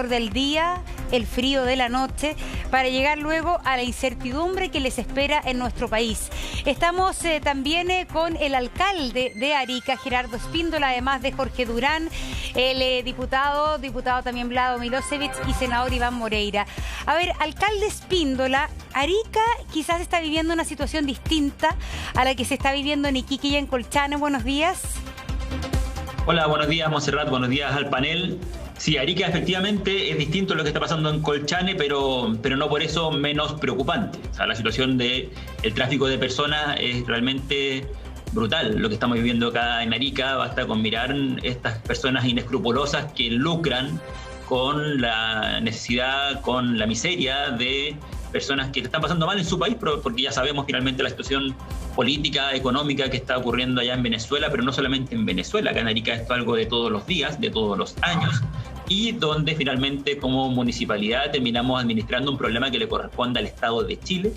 del día, el frío de la noche, para llegar luego a la incertidumbre que les espera en nuestro país. Estamos también con el alcalde de Arica, Gerardo Espíndola, además de Jorge Durán, el diputado también Vlado Milosevic y senador Iván Moreira. A ver, alcalde Espíndola, Arica quizás está viviendo una situación distinta a la que se está viviendo en Iquique y en Colchane. Buenos días. Hola, buenos días, Montserrat, buenos días al panel. Sí, Arica efectivamente es distinto a lo que está pasando en Colchane, pero no por eso menos preocupante. O sea, la situación del tráfico de personas es realmente brutal. Lo que estamos viviendo acá en Arica, basta con mirar estas personas inescrupulosas que lucran con la necesidad, con la miseria de personas que están pasando mal en su país, porque ya sabemos finalmente la situación política, económica que está ocurriendo allá en Venezuela, pero no solamente en Venezuela. Acá en Arica esto es algo de todos los días, de todos los años, y donde finalmente como municipalidad terminamos administrando un problema que le corresponde al Estado de Chile,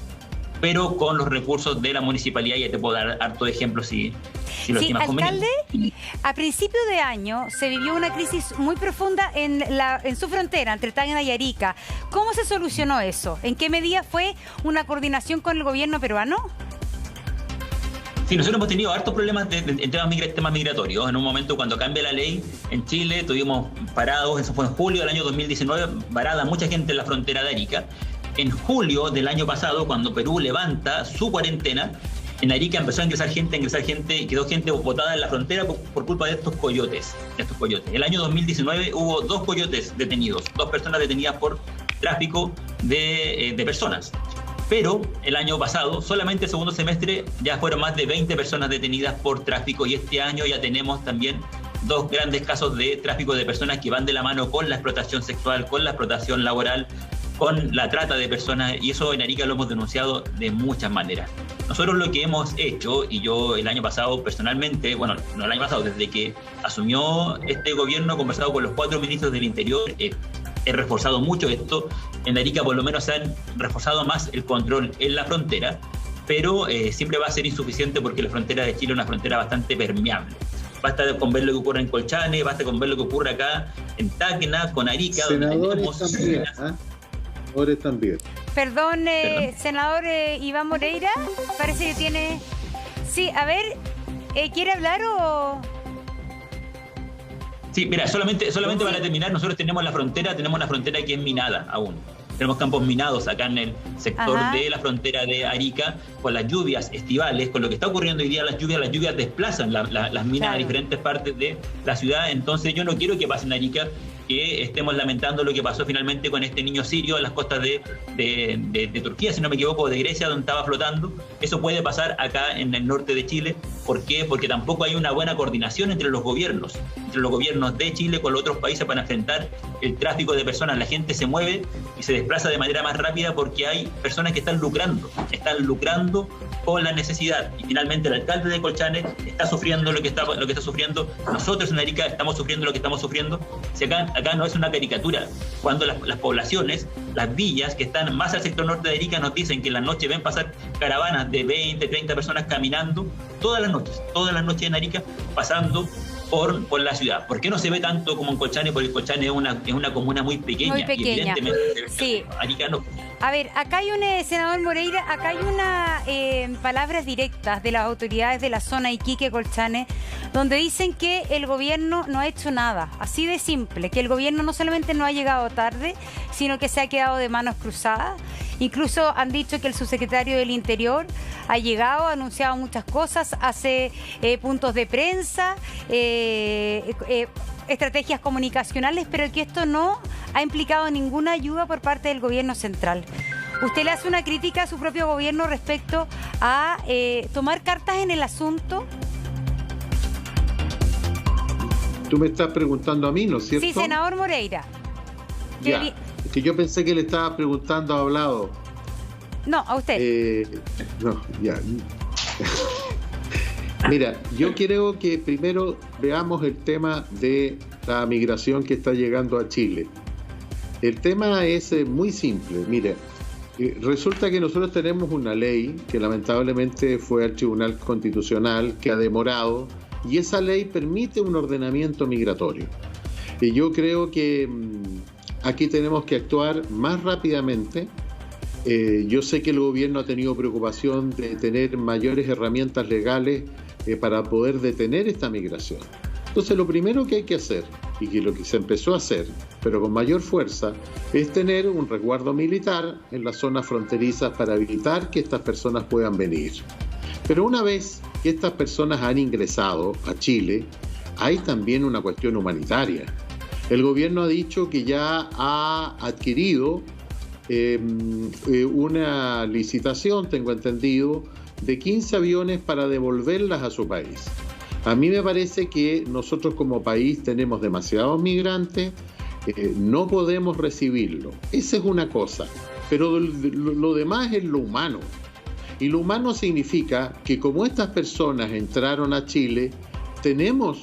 pero con los recursos de la municipalidad. Ya te puedo dar harto de ejemplos si lo estimas conveniente. Alcalde, a principio de año se vivió una crisis muy profunda en su frontera, entre Tacna y Arica. ¿Cómo se solucionó eso? ¿En qué medida fue una coordinación con el gobierno peruano? Sí, nosotros hemos tenido hartos problemas en temas migratorios. En un momento cuando cambia la ley en Chile, tuvimos parados, eso fue en julio del año 2019, parada mucha gente en la frontera de Arica. En julio del año pasado, cuando Perú levanta su cuarentena, en Arica empezó a ingresar gente, y quedó gente botada en la frontera por culpa de estos coyotes. El año 2019 hubo 2 coyotes detenidos, 2 personas detenidas por tráfico de personas. Pero el año pasado, solamente el segundo semestre, ya fueron más de 20 personas detenidas por tráfico, y este año ya tenemos también 2 grandes casos de tráfico de personas que van de la mano con la explotación sexual, con la explotación laboral, con la trata de personas, y eso en Arica lo hemos denunciado de muchas maneras. Nosotros lo que hemos hecho, y yo el año pasado personalmente, bueno, no el año pasado, desde que asumió este gobierno, he conversado con los 4 ministros del Interior, he reforzado mucho esto. En Arica por lo menos se han reforzado más el control en la frontera, pero siempre va a ser insuficiente porque la frontera de Chile es una frontera bastante permeable. Basta con ver lo que ocurre en Colchane, basta con ver lo que ocurre acá en Tacna, con Arica. Senadores también, senadores también. Perdón, senador Iván Moreira, parece que tiene... Sí, a ver, ¿quiere hablar o...? Sí, mira, solamente para terminar, nosotros tenemos una frontera que es minada aún. Tenemos campos minados acá en el sector de la frontera de Arica, con las lluvias estivales, con lo que está ocurriendo hoy día, las lluvias desplazan las minas a diferentes partes de la ciudad. Entonces yo no quiero que pase en Arica que estemos lamentando lo que pasó finalmente con este niño sirio en las costas de Turquía, si no me equivoco, de Grecia, donde estaba flotando. Eso puede pasar acá en el norte de Chile. ¿Por qué? Porque tampoco hay una buena coordinación entre los gobiernos de Chile con los otros países para enfrentar el tráfico de personas. La gente se mueve y se desplaza de manera más rápida porque hay personas que están lucrando con la necesidad. Y finalmente el alcalde de Colchane está sufriendo lo que está sufriendo. Nosotros en Arica estamos sufriendo lo que estamos sufriendo. Si acá no es una caricatura. Cuando las poblaciones, las villas que están más al sector norte de Arica nos dicen que en la noche ven pasar caravanas de 20, 30 personas caminando todas las noches en Arica, pasando por la ciudad. ¿Por qué no se ve tanto como en Colchane? Porque Colchane es una comuna muy pequeña. Y evidentemente sí. Arica no. A ver, acá hay senador Moreira, acá hay palabras directas de las autoridades de la zona Iquique, Colchane, donde dicen que el gobierno no ha hecho nada, así de simple, que el gobierno no solamente no ha llegado tarde, sino que se ha quedado de manos cruzadas. Incluso han dicho que el subsecretario del Interior ha llegado, ha anunciado muchas cosas, hace puntos de prensa, estrategias comunicacionales, pero que esto no ha implicado ninguna ayuda por parte del gobierno central. ¿Usted le hace una crítica a su propio gobierno respecto a tomar cartas en el asunto? Tú me estás preguntando a mí, ¿no es cierto? Sí, senador Moreira. Ya, es que yo pensé que le estaba preguntando a Vlado. No, a usted. No, ya. Mira, yo creo que primero veamos el tema de la migración que está llegando a Chile. El tema es muy simple. Mire, resulta que nosotros tenemos una ley que lamentablemente fue al Tribunal Constitucional, que ha demorado, y esa ley permite un ordenamiento migratorio. Y yo creo que aquí tenemos que actuar más rápidamente. Yo sé que el gobierno ha tenido preocupación de tener mayores herramientas legales para poder detener esta migración. Entonces, lo primero que hay que hacer, y que lo que se empezó a hacer, pero con mayor fuerza, es tener un resguardo militar en las zonas fronterizas para evitar que estas personas puedan venir. Pero una vez que estas personas han ingresado a Chile, hay también una cuestión humanitaria. El gobierno ha dicho que ya ha adquirido una licitación, tengo entendido, de 15 aviones para devolverlas a su país. A mí me parece que nosotros como país tenemos demasiados migrantes, no podemos recibirlo. Esa es una cosa, pero lo demás es lo humano. Y lo humano significa que como estas personas entraron a Chile, tenemos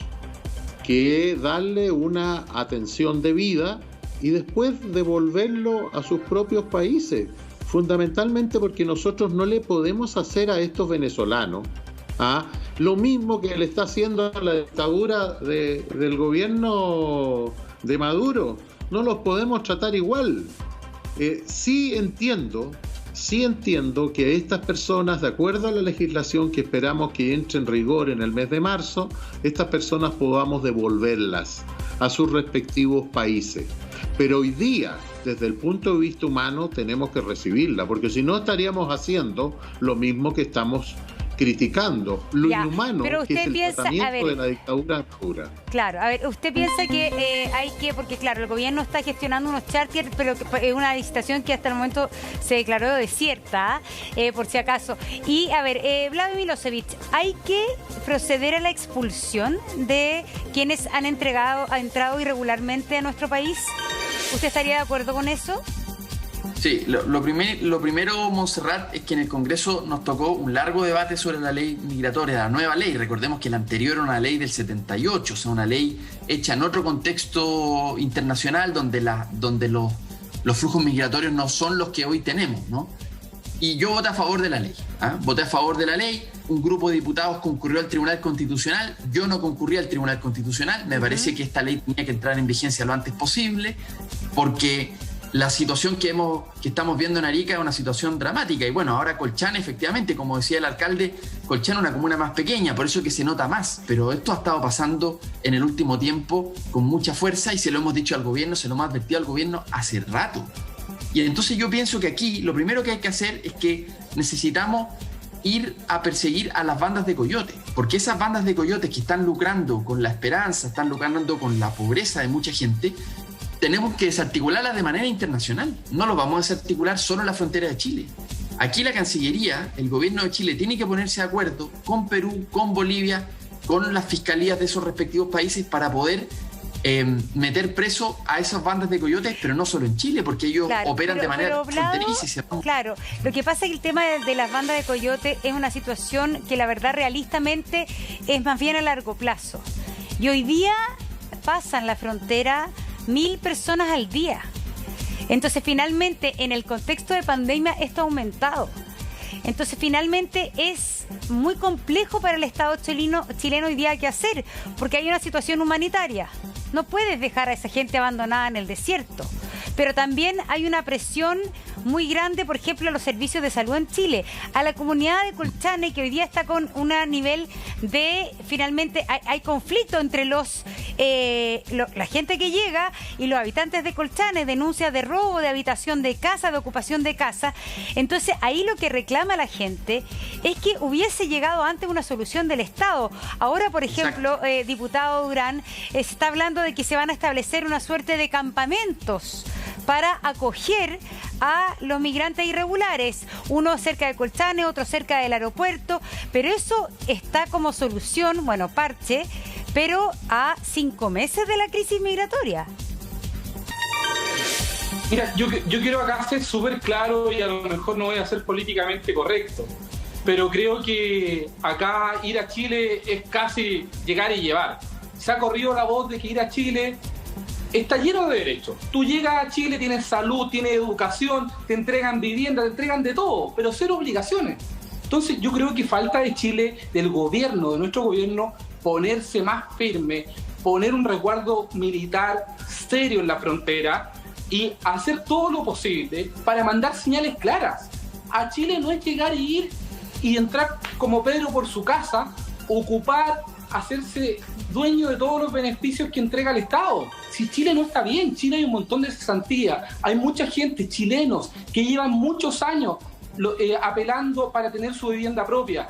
que darle una atención debida y después devolverlo a sus propios países, fundamentalmente porque nosotros no le podemos hacer a estos venezolanos lo mismo que le está haciendo a la dictadura del gobierno de Maduro. No los podemos tratar igual. Sí entiendo que estas personas, de acuerdo a la legislación que esperamos que entre en rigor en el mes de marzo, estas personas podamos devolverlas a sus respectivos países. Pero hoy día, desde el punto de vista humano, tenemos que recibirla, porque si no estaríamos haciendo lo mismo que estamos criticando, lo inhumano que es el tratamiento de la dictadura pura. Claro, a ver, usted piensa que hay que, porque claro, el gobierno está gestionando unos charters, pero es una licitación que hasta el momento se declaró desierta, por si acaso. Y a ver, Vladimir Milosevic, ¿hay que proceder a la expulsión de quienes han entrado irregularmente a nuestro país? ¿Usted estaría de acuerdo con eso? Sí, lo primero, Montserrat, es que en el Congreso nos tocó un largo debate sobre la ley migratoria, la nueva ley. Recordemos que la anterior era una ley del 78, o sea, una ley hecha en otro contexto internacional donde los flujos migratorios no son los que hoy tenemos, ¿no? Y yo voté a favor de la ley. Voté a favor de la ley, un grupo de diputados concurrió al Tribunal Constitucional, yo no concurrí al Tribunal Constitucional, me parece que esta ley tenía que entrar en vigencia lo antes posible, porque la situación que estamos viendo en Arica es una situación dramática. Y bueno, ahora Colchane, efectivamente, como decía el alcalde, Colchane es una comuna más pequeña, por eso es que se nota más. Pero esto ha estado pasando en el último tiempo con mucha fuerza y se lo hemos dicho al gobierno, se lo hemos advertido al gobierno hace rato. Y entonces yo pienso que aquí lo primero que hay que hacer es que necesitamos ir a perseguir a las bandas de coyotes, porque esas bandas de coyotes que están lucrando con la esperanza, están lucrando con la pobreza de mucha gente, tenemos que desarticularlas de manera internacional. No lo vamos a desarticular solo en la frontera de Chile. Aquí la Cancillería, el gobierno de Chile, tiene que ponerse de acuerdo con Perú, con Bolivia, con las fiscalías de esos respectivos países para poder meter preso a esas bandas de coyotes, pero no solo en Chile, porque ellos operan de manera fronteriza. Claro, lo que pasa es que el tema de las bandas de coyotes es una situación que la verdad realistamente es más bien a largo plazo. Y hoy día pasan la frontera 1.000 personas al día. Entonces, finalmente, en el contexto de pandemia, esto ha aumentado. Entonces, finalmente, es muy complejo para el Estado chileno hoy día qué hacer, porque hay una situación humanitaria. No puedes dejar a esa gente abandonada en el desierto. Pero también hay una presión muy grande, por ejemplo, a los servicios de salud en Chile, a la comunidad de Colchane, que hoy día está con un nivel de, finalmente, hay conflicto entre la gente que llega y los habitantes de Colchane, denuncias de robo de habitación de casa, de ocupación de casa. Entonces, ahí lo que reclama la gente es que hubiese llegado antes una solución del Estado. Ahora, por ejemplo, diputado Durán, se está hablando de que se van a establecer una suerte de campamentos para acoger a los migrantes irregulares, uno cerca de Colchane, otro cerca del aeropuerto, pero eso está como solución, bueno, parche, pero a 5 meses de la crisis migratoria. Mira, yo quiero acá ser súper claro y a lo mejor no voy a ser políticamente correcto, pero creo que acá ir a Chile es casi llegar y llevar. Se ha corrido la voz de que ir a Chile está lleno de derechos. Tú llegas a Chile, tienes salud, tienes educación, te entregan vivienda, te entregan de todo, pero cero obligaciones. Entonces yo creo que falta de Chile, del gobierno, de nuestro gobierno, ponerse más firme, poner un resguardo militar serio en la frontera, y hacer todo lo posible para mandar señales claras. A Chile no es llegar y ir y entrar como Pedro por su casa, ocupar, hacerse dueño de todos los beneficios que entrega el Estado. Si Chile no está bien, Chile hay un montón de cesantía, hay mucha gente, chilenos, que llevan muchos años apelando para tener su vivienda propia.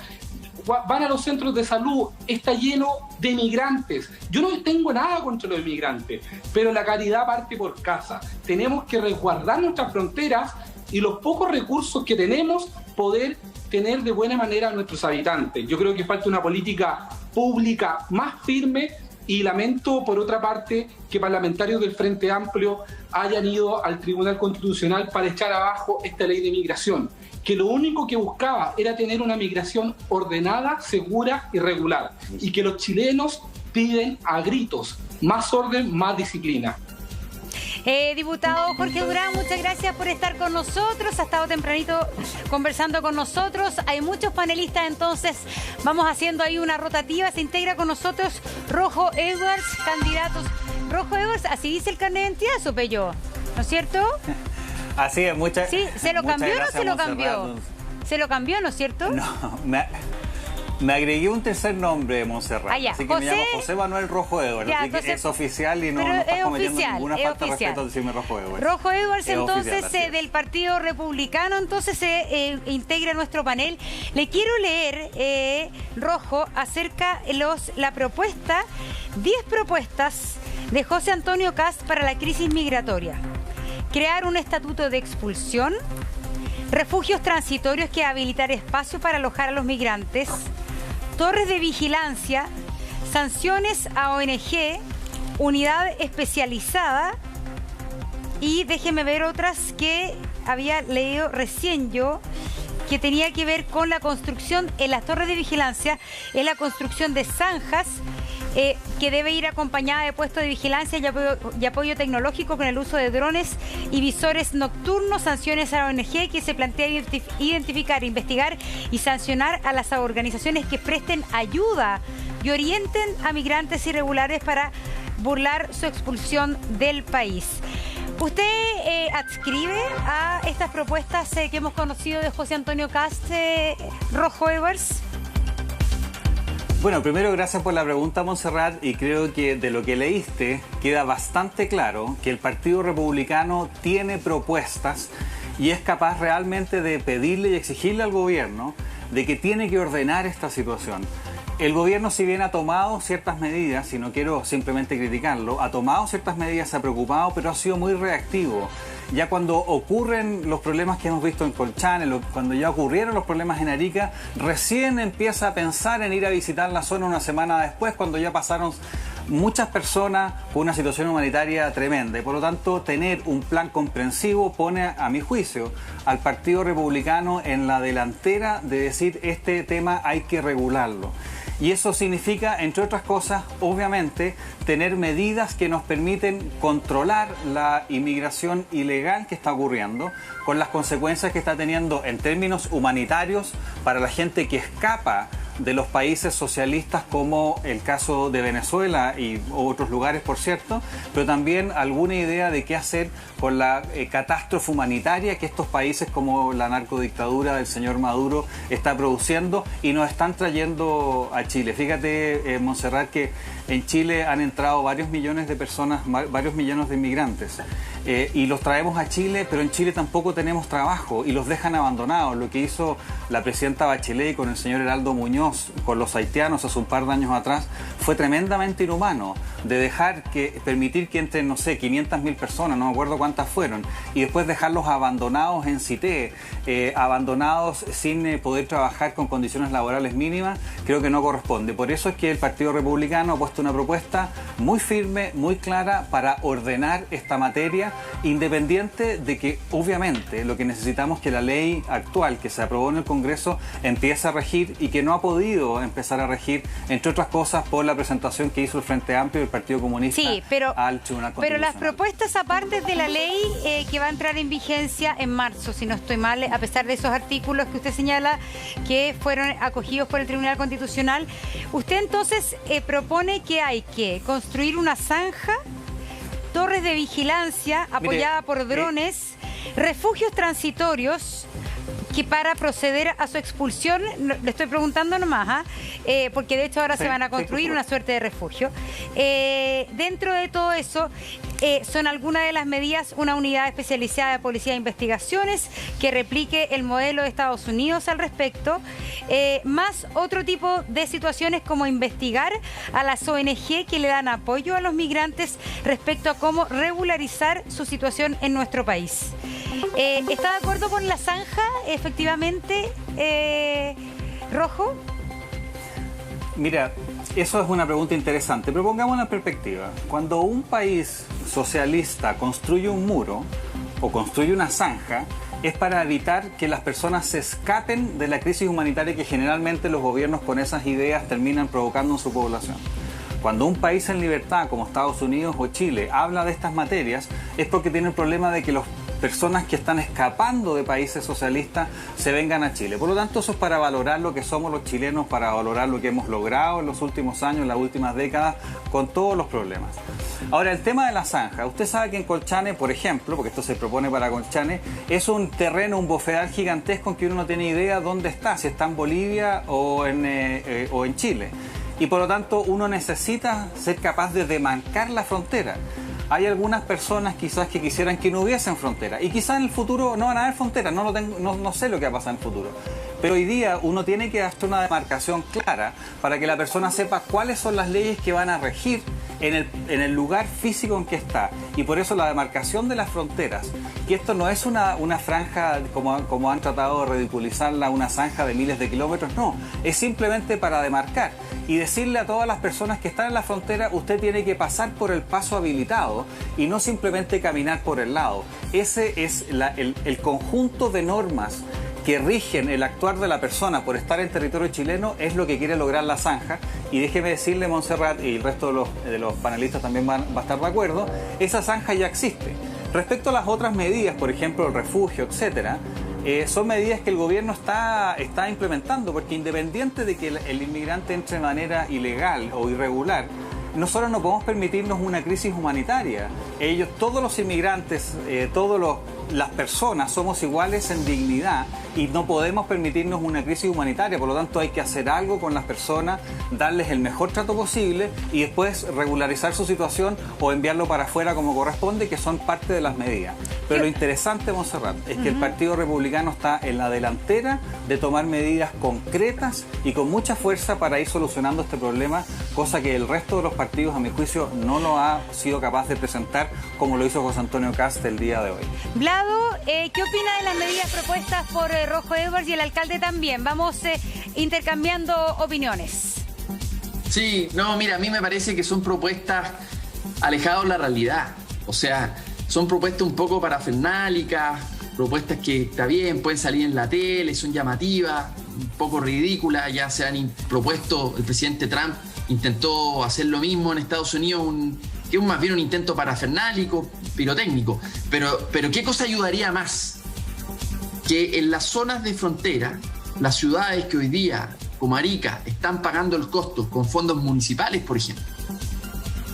Van a los centros de salud, está lleno de migrantes. Yo no tengo nada contra los inmigrantes, pero la caridad parte por casa. Tenemos que resguardar nuestras fronteras y los pocos recursos que tenemos, poder tener de buena manera a nuestros habitantes. Yo creo que falta una política pública más firme y lamento, por otra parte, que parlamentarios del Frente Amplio hayan ido al Tribunal Constitucional para echar abajo esta ley de migración, que lo único que buscaba era tener una migración ordenada, segura y regular, y que los chilenos piden a gritos más orden, más disciplina. Diputado Jorge Durán, muchas gracias por estar con nosotros. Ha estado tempranito conversando con nosotros. Hay muchos panelistas, entonces vamos haciendo ahí una rotativa. Se integra con nosotros Rojo Edwards, candidatos. Rojo Edwards, así dice el carnet de identidad, supe yo, ¿no es cierto? Así es, muchas Sí, ¿se lo cambió o no se lo Montserrat. cambió? Se lo cambió, ¿no es cierto? No, me agregué un tercer nombre de Montserrat. Ah, ya. Así que José, me llamo José Manuel Rojo Edwards. ya, Así que entonces, es oficial y no pero estás es cometiendo oficial, ninguna es falta de oficial. respeto al decirme Rojo Edwards. Rojo Edwards, Es entonces, oficial, así es. del Partido Republicano, entonces se integra a nuestro panel. Le quiero leer, Rojo, acerca la propuesta, 10 propuestas de José Antonio Kast para la crisis migratoria. Crear un estatuto de expulsión, refugios transitorios que habilitar espacio para alojar a los migrantes, torres de vigilancia, sanciones a ONG, unidad especializada y déjeme ver otras que había leído recién yo, que tenía que ver con la construcción en las torres de vigilancia, es la construcción de zanjas que debe ir acompañada de puestos de vigilancia y apoyo tecnológico con el uso de drones y visores nocturnos, sanciones a la ONG que se plantea identificar, investigar y sancionar a las organizaciones que presten ayuda y orienten a migrantes irregulares para burlar su expulsión del país. ¿Usted adscribe a estas propuestas que hemos conocido de José Antonio Kast, Rojo Edwards? Bueno, primero gracias por la pregunta, Montserrat, y creo que de lo que leíste queda bastante claro que el Partido Republicano tiene propuestas y es capaz realmente de pedirle y exigirle al gobierno de que tiene que ordenar esta situación. El gobierno, si bien ha tomado ciertas medidas, y no quiero simplemente criticarlo, ha tomado ciertas medidas, se ha preocupado, pero ha sido muy reactivo. Ya cuando ocurren los problemas que hemos visto en Colchane, cuando ya ocurrieron los problemas en Arica, recién empieza a pensar en ir a visitar la zona una semana después, cuando ya pasaron muchas personas con una situación humanitaria tremenda. Y por lo tanto, tener un plan comprensivo pone, a mi juicio, al Partido Republicano en la delantera de decir este tema hay que regularlo. Y eso significa, entre otras cosas, obviamente, tener medidas que nos permiten controlar la inmigración ilegal que está ocurriendo, con las consecuencias que está teniendo en términos humanitarios para la gente que escapa de los países socialistas, como el caso de Venezuela y otros lugares, por cierto, pero también alguna idea de qué hacer con la catástrofe humanitaria que estos países como la narcodictadura del señor Maduro está produciendo y nos están trayendo a Chile. Fíjate, Montserrat, que en Chile han entrado varios millones de personas, varios millones de inmigrantes. Y los traemos a Chile, pero en Chile tampoco tenemos trabajo y los dejan abandonados. Lo que hizo la presidenta Bachelet con el señor Heraldo Muñoz, con los haitianos hace un par de años atrás, fue tremendamente inhumano, de permitir que entren, no sé, 500.000 personas, no me acuerdo cuántas fueron, y después dejarlos abandonados en Cité, abandonados sin poder trabajar con condiciones laborales mínimas. Creo que no corresponde. Por eso es que el Partido Republicano ha puesto una propuesta muy firme, muy clara para ordenar esta materia, independiente de que obviamente lo que necesitamos es que la ley actual que se aprobó en el Congreso empiece a regir y que no ha podido empezar a regir, entre otras cosas, por la presentación que hizo el Frente Amplio y el Partido Comunista al Tribunal Constitucional. Pero las propuestas aparte de la ley que va a entrar en vigencia en marzo, si no estoy mal, a pesar de esos artículos que usted señala que fueron acogidos por el Tribunal Constitucional, usted entonces propone que hay que construir una zanja torres de vigilancia apoyada por drones, refugios transitorios, que para proceder a su expulsión, le estoy preguntando nomás, porque de hecho ahora se van a construir una suerte de refugio. Dentro de todo eso, son algunas de las medidas una unidad especializada de policía de investigaciones que replique el modelo de Estados Unidos al respecto, más otro tipo de situaciones como investigar a las ONG que le dan apoyo a los migrantes respecto a cómo regularizar su situación en nuestro país. ¿Está de acuerdo con la zanja, efectivamente, Rojo? Mira, eso es una pregunta interesante, pero pongamos una perspectiva. Cuando un país socialista construye un muro o construye una zanja, es para evitar que las personas se escapen de la crisis humanitaria que generalmente los gobiernos con esas ideas terminan provocando en su población. Cuando un país en libertad como Estados Unidos o Chile habla de estas materias, es porque tiene el problema de que las personas que están escapando de países socialistas se vengan a Chile. Por lo tanto, eso es para valorar lo que somos los chilenos, para valorar lo que hemos logrado en los últimos años, en las últimas décadas, con todos los problemas. Ahora, el tema de la zanja. Usted sabe que en Colchane, por ejemplo, porque esto se propone para Colchane, es un terreno, un bofedal gigantesco en que uno no tiene idea dónde está, si está en Bolivia o en Chile. Y por lo tanto, uno necesita ser capaz de demarcar la frontera. Hay algunas personas quizás que quisieran que no hubiesen frontera. Y quizás en el futuro no van a haber fronteras, no sé lo que va a pasar en el futuro. Pero hoy día uno tiene que hacer una demarcación clara para que la persona sepa cuáles son las leyes que van a regir en el lugar físico en que está. Y por eso la demarcación de las fronteras, que esto no es una franja como han tratado de ridiculizarla, una zanja de miles de kilómetros, no, es simplemente para demarcar y decirle a todas las personas que están en la frontera: usted tiene que pasar por el paso habilitado y no simplemente caminar por el lado. Ese es el conjunto de normas que rigen el actuar de la persona por estar en territorio chileno, es lo que quiere lograr la zanja. Y déjeme decirle, Montserrat, y el resto de los panelistas también va a estar de acuerdo, esa zanja ya existe. Respecto a las otras medidas, por ejemplo, el refugio, etcétera, son medidas que el gobierno está implementando, porque independiente de que el inmigrante entre de manera ilegal o irregular, nosotros no podemos permitirnos una crisis humanitaria. Todos los inmigrantes, las personas somos iguales en dignidad y no podemos permitirnos una crisis humanitaria. Por lo tanto, hay que hacer algo con las personas, darles el mejor trato posible y después regularizar su situación o enviarlo para afuera como corresponde, que son parte de las medidas. Pero lo interesante, Montserrat, es que el Partido Republicano está en la delantera de tomar medidas concretas y con mucha fuerza para ir solucionando este problema, cosa que el resto de los partidos, a mi juicio, no lo ha sido capaz de presentar como lo hizo José Antonio Kast el día de hoy. Vlado, ¿qué opina de las medidas propuestas por Rojo Edwards y el alcalde también? Vamos intercambiando opiniones. Sí, no, mira, a mí me parece que son propuestas alejadas de la realidad. O sea, son propuestas un poco parafernálicas, propuestas que, está bien, pueden salir en la tele, son llamativas, un poco ridículas. Ya se han propuesto, el presidente Trump intentó hacer lo mismo en Estados Unidos, que es más bien un intento parafernálico, pirotécnico. Pero ¿qué cosa ayudaría más? Que en las zonas de frontera, las ciudades que hoy día, como Arica, están pagando los costos con fondos municipales, por ejemplo.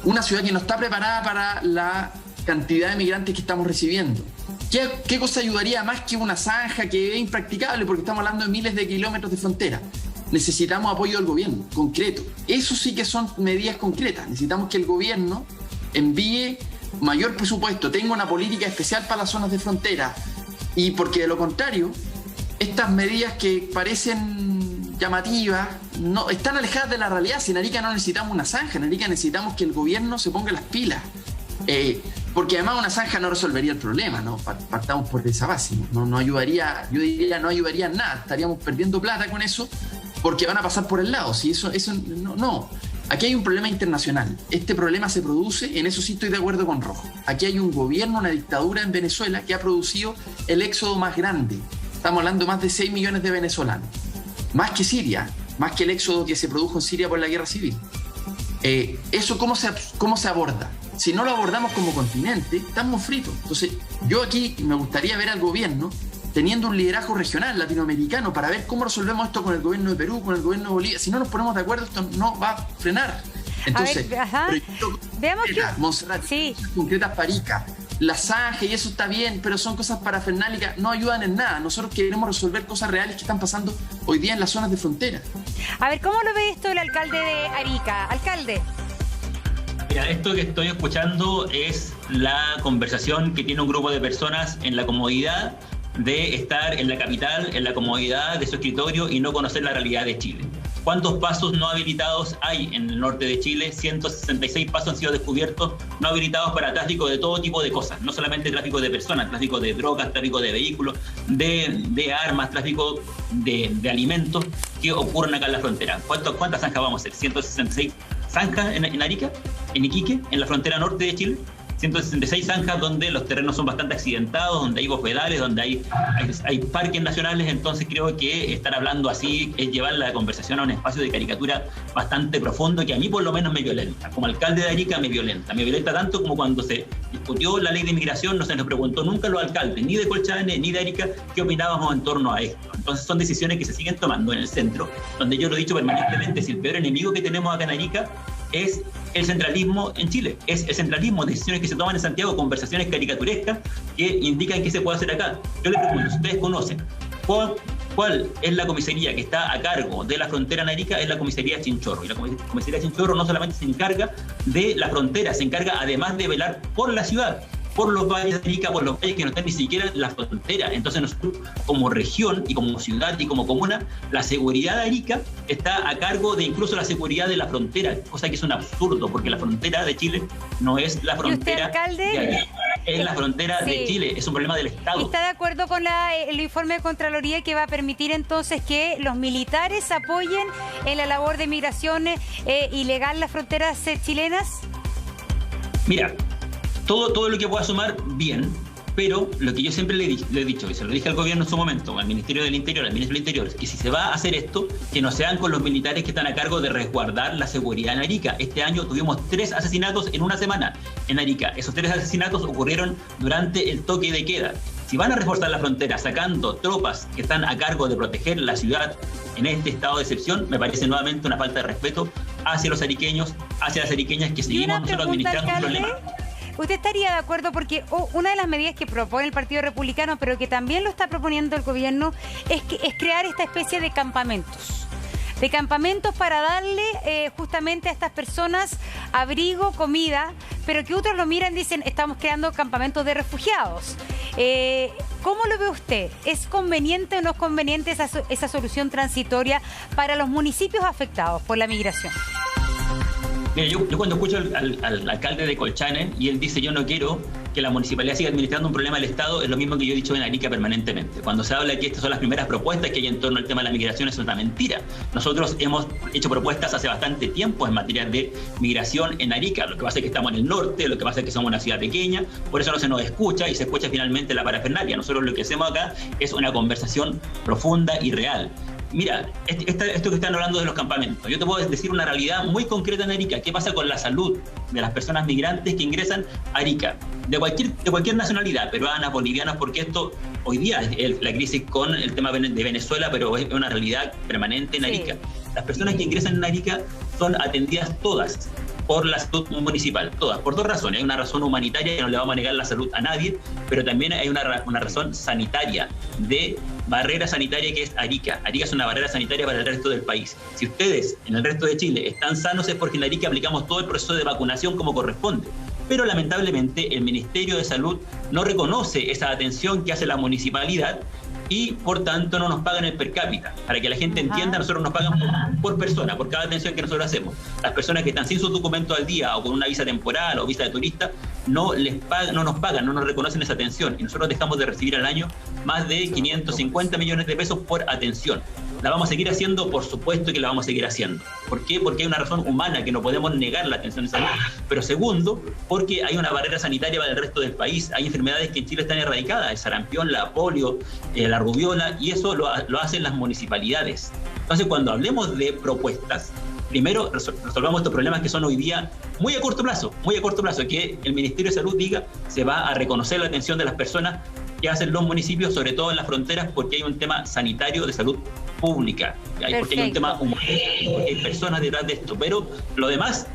Una ciudad que no está preparada para la cantidad de migrantes que estamos recibiendo. ¿Qué cosa ayudaría más que una zanja que es impracticable? Porque estamos hablando de miles de kilómetros de frontera. Necesitamos apoyo del gobierno, concreto. Eso sí que son medidas concretas. Necesitamos que el gobierno envíe mayor presupuesto, tenga una política especial para las zonas de frontera. Y porque de lo contrario, estas medidas que parecen llamativas no están alejadas de la realidad. Si en Arica no necesitamos una zanja, en Arica necesitamos que el gobierno se ponga las pilas. Porque además una zanja no resolvería el problema, ¿no? Partamos por esa base. No ayudaría, yo diría, no ayudaría en nada. Estaríamos perdiendo plata con eso porque van a pasar por el lado. Si eso no. Aquí hay un problema internacional. Este problema se produce, en eso sí estoy de acuerdo con Rojo. Aquí hay un gobierno, una dictadura en Venezuela que ha producido el éxodo más grande. Estamos hablando de más de 6 millones de venezolanos. Más que Siria, más que el éxodo que se produjo en Siria por la guerra civil. ¿Eso cómo se aborda? Si no lo abordamos como continente, estamos fritos. Entonces, yo aquí me gustaría ver al gobierno teniendo un liderazgo regional latinoamericano para ver cómo resolvemos esto con el gobierno de Perú, con el gobierno de Bolivia. Si no nos ponemos de acuerdo, esto no va a frenar. Entonces, veamos que Montserrat, sí. concretas para Arica, la zanja y eso está bien, pero son cosas parafernálicas, no ayudan en nada. Nosotros queremos resolver cosas reales que están pasando hoy día en las zonas de frontera. A ver, ¿cómo lo ve esto el alcalde de Arica? Alcalde. Mira, esto que estoy escuchando es la conversación que tiene un grupo de personas en la comodidad de estar en la capital, en la comodidad de su escritorio y no conocer la realidad de Chile. ¿Cuántos pasos no habilitados hay en el norte de Chile? 166 pasos han sido descubiertos no habilitados para tráfico de todo tipo de cosas, no solamente tráfico de personas, tráfico de drogas, tráfico de vehículos, de armas, tráfico de alimentos que ocurren acá en la frontera. ¿Cuántas zanjas vamos a hacer? 166 zanjas en Arica, en Iquique, en la frontera norte de Chile. 166 zanjas donde los terrenos son bastante accidentados, donde hay bofedales, donde hay parques nacionales. Entonces creo que estar hablando así es llevar la conversación a un espacio de caricatura bastante profundo que a mí por lo menos me violenta. Como alcalde de Arica me violenta tanto como cuando se discutió la ley de inmigración, no se nos preguntó nunca a los alcaldes, ni de Colchane, ni de Arica, qué opinábamos en torno a esto. Entonces son decisiones que se siguen tomando en el centro, donde yo lo he dicho permanentemente, si el peor enemigo que tenemos acá en Arica es el centralismo en Chile, es el centralismo, decisiones que se toman en Santiago, conversaciones caricaturescas que indican qué se puede hacer acá. Yo les pregunto, si ustedes conocen cuál es la comisaría que está a cargo de la frontera en Arica, es la comisaría Chinchorro. Y la comisaría Chinchorro no solamente se encarga de la frontera, se encarga además de velar por la ciudad, por los valles de Arica, por los valles que no están ni siquiera en la frontera. Entonces nosotros como región y como ciudad y como comuna, la seguridad de Arica está a cargo de incluso la seguridad de la frontera, cosa que es un absurdo, porque la frontera de Chile no es la frontera de Arica, es la frontera de Chile, es un problema del Estado. ¿Está de acuerdo con el informe de Contraloría que va a permitir entonces que los militares apoyen en la labor de migración ilegal las fronteras chilenas? Mira, todo lo que pueda sumar, bien, pero lo que yo siempre le he dicho, y se lo dije al gobierno en su momento, al Ministerio del Interior, al Ministro del Interior, es que si se va a hacer esto, que no sean con los militares que están a cargo de resguardar la seguridad en Arica. Este año tuvimos 3 asesinatos en una semana en Arica. Esos 3 asesinatos ocurrieron durante el toque de queda. Si van a reforzar la frontera sacando tropas que están a cargo de proteger la ciudad en este estado de excepción, me parece nuevamente una falta de respeto hacia los ariqueños, hacia las ariqueñas que seguimos nosotros administrando un problema. ¿Usted estaría de acuerdo? Porque una de las medidas que propone el Partido Republicano, pero que también lo está proponiendo el gobierno, es crear esta especie de campamentos. De campamentos para darle justamente a estas personas abrigo, comida, pero que otros lo miran y dicen, estamos creando campamentos de refugiados. ¿Cómo lo ve usted? ¿Es conveniente o no es conveniente esa solución transitoria para los municipios afectados por la migración? Mira, yo cuando escucho al alcalde de Colchane y él dice yo no quiero que la municipalidad siga administrando un problema del Estado, es lo mismo que yo he dicho en Arica permanentemente. Cuando se habla que estas son las primeras propuestas que hay en torno al tema de la migración, es una mentira. Nosotros hemos hecho propuestas hace bastante tiempo en materia de migración en Arica. Lo que pasa es que estamos en el norte, lo que pasa es que somos una ciudad pequeña, por eso no se nos escucha y se escucha finalmente la parafernalia. Nosotros lo que hacemos acá es una conversación profunda y real. Mira, esto que están hablando de los campamentos, yo te puedo decir una realidad muy concreta en Arica. ¿Qué pasa con la salud de las personas migrantes que ingresan a Arica? De cualquier nacionalidad, peruana, boliviana, porque esto hoy día es la crisis con el tema de Venezuela, pero es una realidad permanente en Arica. Las personas que ingresan en Arica son atendidas todas por la salud municipal, todas, por 2 razones. Hay una razón humanitaria, que no le vamos a negar la salud a nadie, pero también hay una razón sanitaria, de barrera sanitaria, que es Arica. Arica es una barrera sanitaria para el resto del país. Si ustedes en el resto de Chile están sanos es porque en Arica aplicamos todo el proceso de vacunación como corresponde. Pero lamentablemente el Ministerio de Salud no reconoce esa atención que hace la municipalidad y por tanto no nos pagan el per cápita. Para que la gente entienda, nosotros nos pagan por persona, por cada atención que nosotros hacemos. Las personas que están sin sus documentos al día o con una visa temporal o visa de turista no nos pagan, no nos reconocen esa atención y nosotros dejamos de recibir al año más de 550 millones de pesos por atención. ¿La vamos a seguir haciendo? Por supuesto que la vamos a seguir haciendo. ¿Por qué? Porque hay una razón humana que no podemos negar la atención de salud. Pero segundo, porque hay una barrera sanitaria para el resto del país. Hay enfermedades que en Chile están erradicadas, el sarampión, la polio, la rubiola, y eso lo hacen las municipalidades. Entonces, cuando hablemos de propuestas, primero resolvamos estos problemas que son hoy día muy a corto plazo, que el Ministerio de Salud diga se va a reconocer la atención de las personas que hacen los municipios, sobre todo en las fronteras, porque hay un tema sanitario de salud pública, porque hay un tema humano, porque hay personas detrás de esto, pero lo demás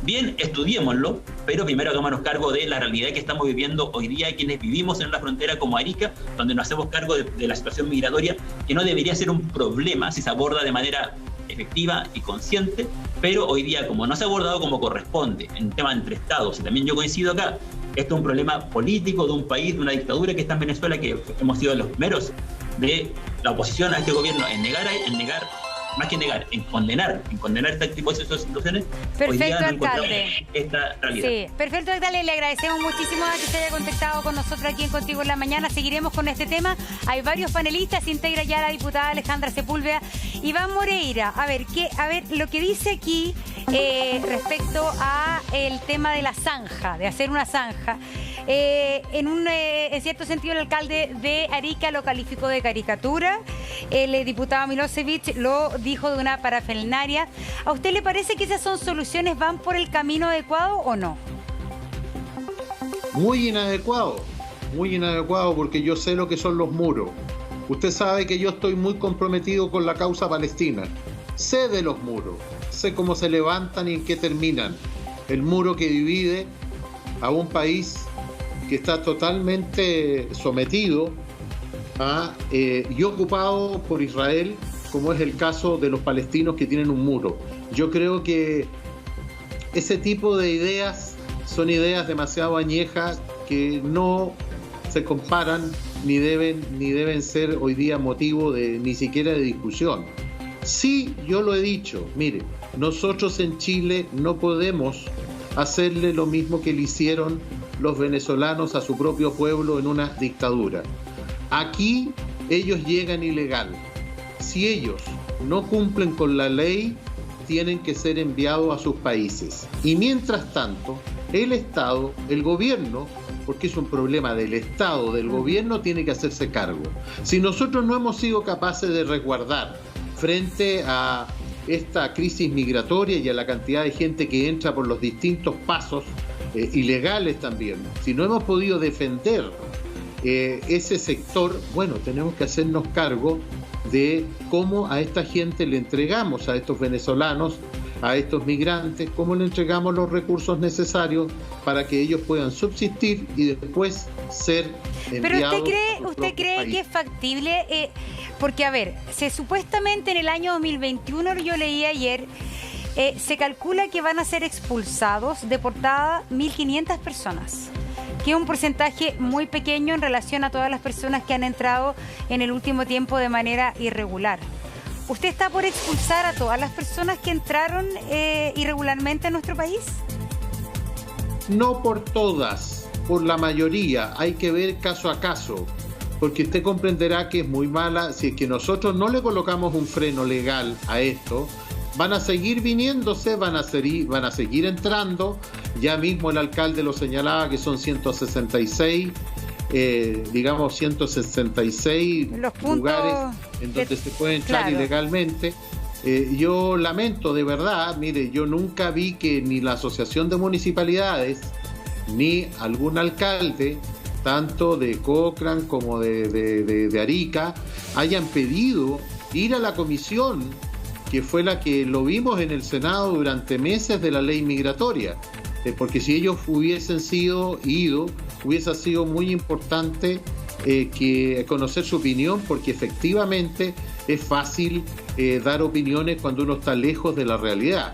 bien, estudiémoslo, pero primero hagámonos cargo de la realidad que estamos viviendo hoy día quienes vivimos en la frontera como Arica, donde nos hacemos cargo de la situación migratoria, que no debería ser un problema si se aborda de manera efectiva y consciente, pero hoy día, como no se ha abordado como corresponde en tema entre estados, y también yo coincido acá, esto es un problema político de un país, de una dictadura que está en Venezuela, que hemos sido los primeros de la oposición a este gobierno en negar, más que negar, en condenar este tipo de situaciones. Perfecto, alcalde. Esta realidad. Sí, perfecto, alcalde. Le agradecemos muchísimo a que se haya contactado con nosotros aquí en Contigo en la Mañana. Seguiremos con este tema. Hay varios panelistas, se integra ya la diputada Alejandra Sepúlveda. Iván Moreira, a ver, lo que dice aquí respecto a el tema de la zanja, de hacer una zanja. En cierto sentido, el alcalde de Arica lo calificó de caricatura. El diputado Milosevic lo dijo de una parafernalia. ¿A usted le parece que esas son soluciones, van por el camino adecuado o no? Muy inadecuado, porque yo sé lo que son los muros. Usted sabe que yo estoy muy comprometido con la causa palestina. Sé de los muros, sé cómo se levantan y en qué terminan. El muro que divide a un país que está totalmente sometido y ocupado por Israel, como es el caso de los palestinos que tienen un muro. Yo creo que ese tipo de ideas son ideas demasiado añejas que no se comparan ni deben ser hoy día motivo de ni siquiera de discusión. Sí, yo lo he dicho, mire, nosotros en Chile no podemos hacerle lo mismo que le hicieron los venezolanos a su propio pueblo en una dictadura. Aquí ellos llegan ilegal. Si ellos no cumplen con la ley, tienen que ser enviados a sus países. Y mientras tanto, el Estado, el gobierno, porque es un problema del Estado, del gobierno, tiene que hacerse cargo. Si nosotros no hemos sido capaces de resguardar frente a esta crisis migratoria y a la cantidad de gente que entra por los distintos pasos ilegales también, si no hemos podido defender ese sector, bueno, tenemos que hacernos cargo de cómo a esta gente le entregamos, a estos venezolanos, a estos migrantes, cómo le entregamos los recursos necesarios para que ellos puedan subsistir y después ser enviados. Pero ¿usted cree que es factible? Porque, a ver, supuestamente en el año 2021, yo leí ayer, se calcula que van a ser expulsados, deportadas 1.500 personas, que es un porcentaje muy pequeño en relación a todas las personas que han entrado en el último tiempo de manera irregular. ¿Usted está por expulsar a todas las personas que entraron irregularmente a nuestro país? No por todas, por la mayoría. Hay que ver caso a caso, porque usted comprenderá que es muy mala. Si es que nosotros no le colocamos un freno legal a esto, van a seguir viniéndose, van a seguir entrando. Ya mismo el alcalde lo señalaba que son 166, 166 lugares en donde se puede entrar ilegalmente. Yo lamento de verdad, mire, yo nunca vi que ni la Asociación de Municipalidades ni algún alcalde, tanto de Cochrane como de Arica, hayan pedido ir a la comisión, que fue la que lo vimos en el Senado durante meses de la ley migratoria, porque si ellos hubiese sido muy importante que conocer su opinión, porque efectivamente es fácil dar opiniones cuando uno está lejos de la realidad.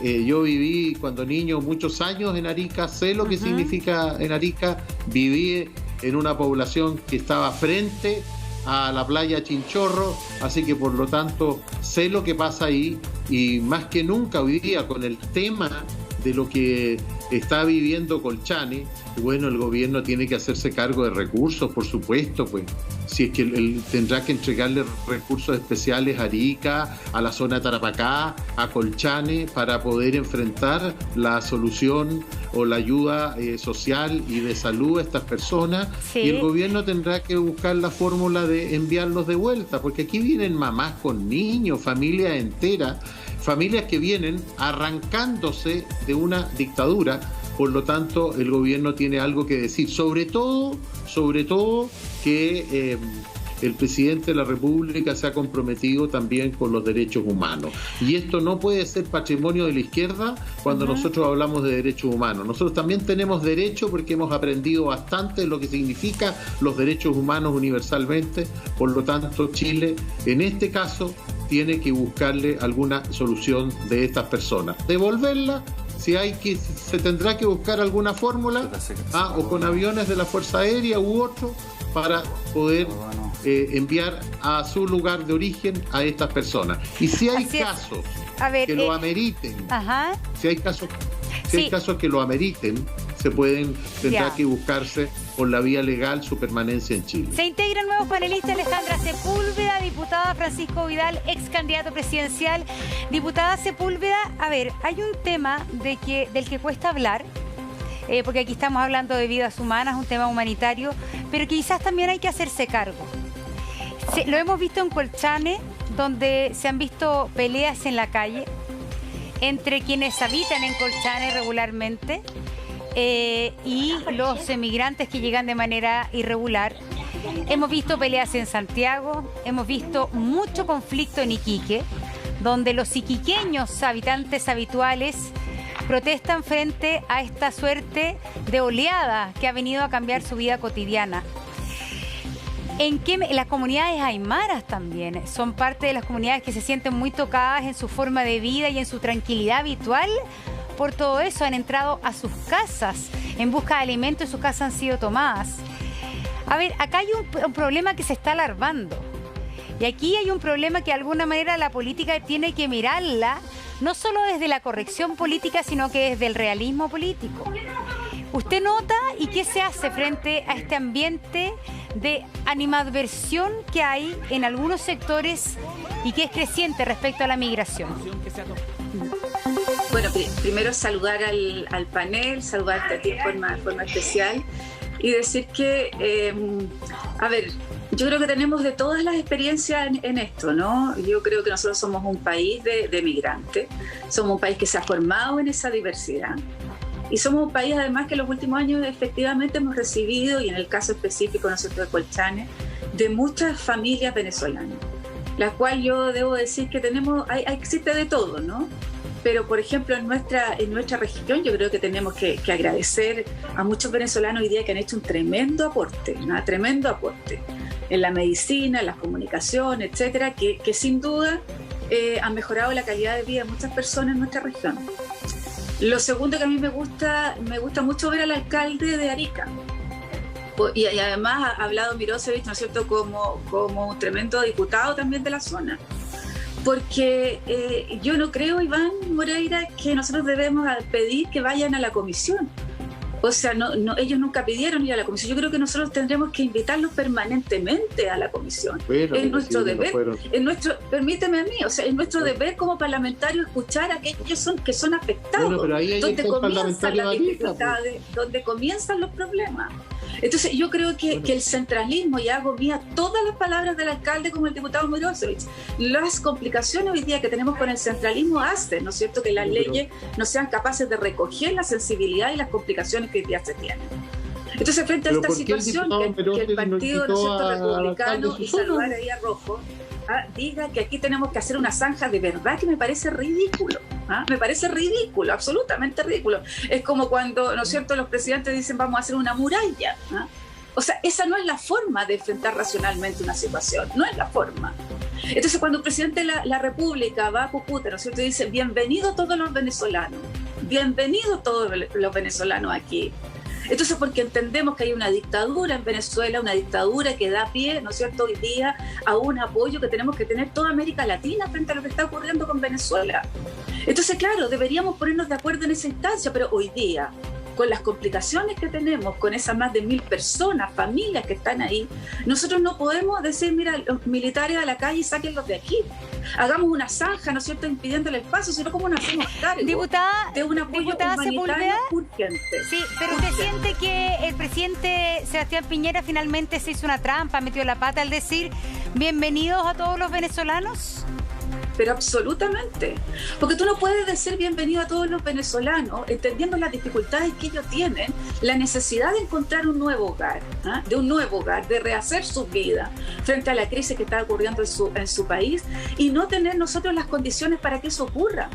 Yo viví cuando niño muchos años en Arica, sé lo que significa en Arica, viví en una población que estaba frente a la playa Chinchorro, así que por lo tanto sé lo que pasa ahí, y más que nunca hoy día con el tema de lo que está viviendo Colchane, bueno, el gobierno tiene que hacerse cargo de recursos, por supuesto, pues si es que él tendrá que entregarle recursos especiales a Arica, a la zona de Tarapacá, a Colchane, para poder enfrentar la solución o la ayuda social y de salud a estas personas. Sí. Y el gobierno tendrá que buscar la fórmula de enviarlos de vuelta, porque aquí vienen mamás con niños, familias enteras, familias que vienen arrancándose de una dictadura. Por lo tanto, el gobierno tiene algo que decir, sobre todo que el presidente de la República se ha comprometido también con los derechos humanos. Y esto no puede ser patrimonio de la izquierda cuando nosotros hablamos de derechos humanos. Nosotros también tenemos derecho porque hemos aprendido bastante de lo que significa los derechos humanos universalmente. Por lo tanto, Chile, en este caso, tiene que buscarle alguna solución de estas personas. Devolverla, si hay que, se tendrá que buscar alguna fórmula, o con aviones de la Fuerza Aérea u otro, para poder enviar a su lugar de origen a estas personas. Y si hay casos que lo ameriten, si hay casos que lo ameriten, tendrá que buscarse por la vía legal su permanencia en Chile. Se integran nuevos panelistas: Alejandra Sepúlveda, diputada; Francisco Vidal, ex candidato presidencial. Diputada Sepúlveda, a ver, hay un tema del que cuesta hablar, porque aquí estamos hablando de vidas humanas, un tema humanitario, pero quizás también hay que hacerse cargo. Lo hemos visto en Colchane, donde se han visto peleas en la calle entre quienes habitan en Colchane regularmente y los emigrantes que llegan de manera irregular. Hemos visto peleas en Santiago, hemos visto mucho conflicto en Iquique, donde los iquiqueños, habitantes habituales, protestan frente a esta suerte de oleada que ha venido a cambiar su vida cotidiana. Las comunidades aymaras también son parte de las comunidades que se sienten muy tocadas en su forma de vida y en su tranquilidad habitual. Por todo eso han entrado a sus casas en busca de alimentos y sus casas han sido tomadas. A ver, acá hay un problema que se está alarmando. Y aquí hay un problema que de alguna manera la política tiene que mirarla, no solo desde la corrección política, sino que desde el realismo político. ¿Usted nota y qué se hace frente a este ambiente de animadversión que hay en algunos sectores y que es creciente respecto a la migración? Bueno, primero saludar al panel, saludarte a ti de forma especial y decir que, a ver, yo creo que tenemos de todas las experiencias en esto, ¿no? Yo creo que nosotros somos un país de migrantes, somos un país que se ha formado en esa diversidad y somos un país además que en los últimos años efectivamente hemos recibido, y en el caso específico nosotros de Colchane, de muchas familias venezolanas, la cual yo debo decir que existe de todo, ¿no? Pero, por ejemplo, en nuestra región yo creo que tenemos que agradecer a muchos venezolanos hoy día que han hecho un tremendo aporte en la medicina, en las comunicaciones, etcétera, que sin duda han mejorado la calidad de vida de muchas personas en nuestra región. Lo segundo que a mí me gusta mucho ver al alcalde de Arica. Y además ha hablado Mirosevic, ¿no es cierto?, como un tremendo diputado también de la zona. Porque yo no creo, Iván Moreira, que nosotros debemos pedir que vayan a la comisión. O sea, ellos nunca pidieron ir a la comisión. Yo creo que nosotros tendremos que invitarlos permanentemente a la comisión. Es nuestro deber. Permíteme a mí, o sea, es nuestro deber como parlamentario escuchar a aquellos que son afectados, donde comienzan las dificultades, donde comienzan los problemas. Entonces yo creo que el centralismo, y hago mía todas las palabras del alcalde como el diputado Mirosevic, las complicaciones hoy día que tenemos con el centralismo hacen, ¿no es cierto?, que las leyes no sean capaces de recoger la sensibilidad y las complicaciones que hoy día se tienen. Entonces, frente a esta situación, que el partido, ¿no es cierto?, republicano, y saludar ahí a Rojo, diga que aquí tenemos que hacer una zanja, de verdad que me parece ridículo. Me parece ridículo, absolutamente ridículo. Es como cuando, ¿no es cierto?, los presidentes dicen vamos a hacer una muralla. O sea, esa no es la forma de enfrentar racionalmente una situación, no es la forma. Entonces, cuando el presidente de la República va a Cúcuta, ¿no es cierto?, y dice bienvenidos todos los venezolanos, bienvenidos todos los venezolanos aquí. Entonces, porque entendemos que hay una dictadura en Venezuela, una dictadura que da pie, ¿no es cierto?, hoy día a un apoyo que tenemos que tener toda América Latina frente a lo que está ocurriendo con Venezuela. Entonces, claro, deberíamos ponernos de acuerdo en esa instancia, pero hoy día, con las complicaciones que tenemos, con esas más de 1000 personas, familias que están ahí, nosotros no podemos decir, mira, los militares a la calle y sáquenlos de aquí. Hagamos una zanja, ¿no es cierto?, impidiéndole el paso, sino como nos hacemos cargo de un apoyo humanitario urgente. Sí, pero ¿usted siente que el presidente Sebastián Piñera finalmente se hizo una trampa, metió la pata al decir bienvenidos a todos los venezolanos? pero absolutamente. Porque tú no puedes decir bienvenido a todos los venezolanos, entendiendo las dificultades que ellos tienen, la necesidad de encontrar un nuevo hogar, de rehacer su vida frente a la crisis que está ocurriendo en su país, y no tener nosotros las condiciones para que eso ocurra.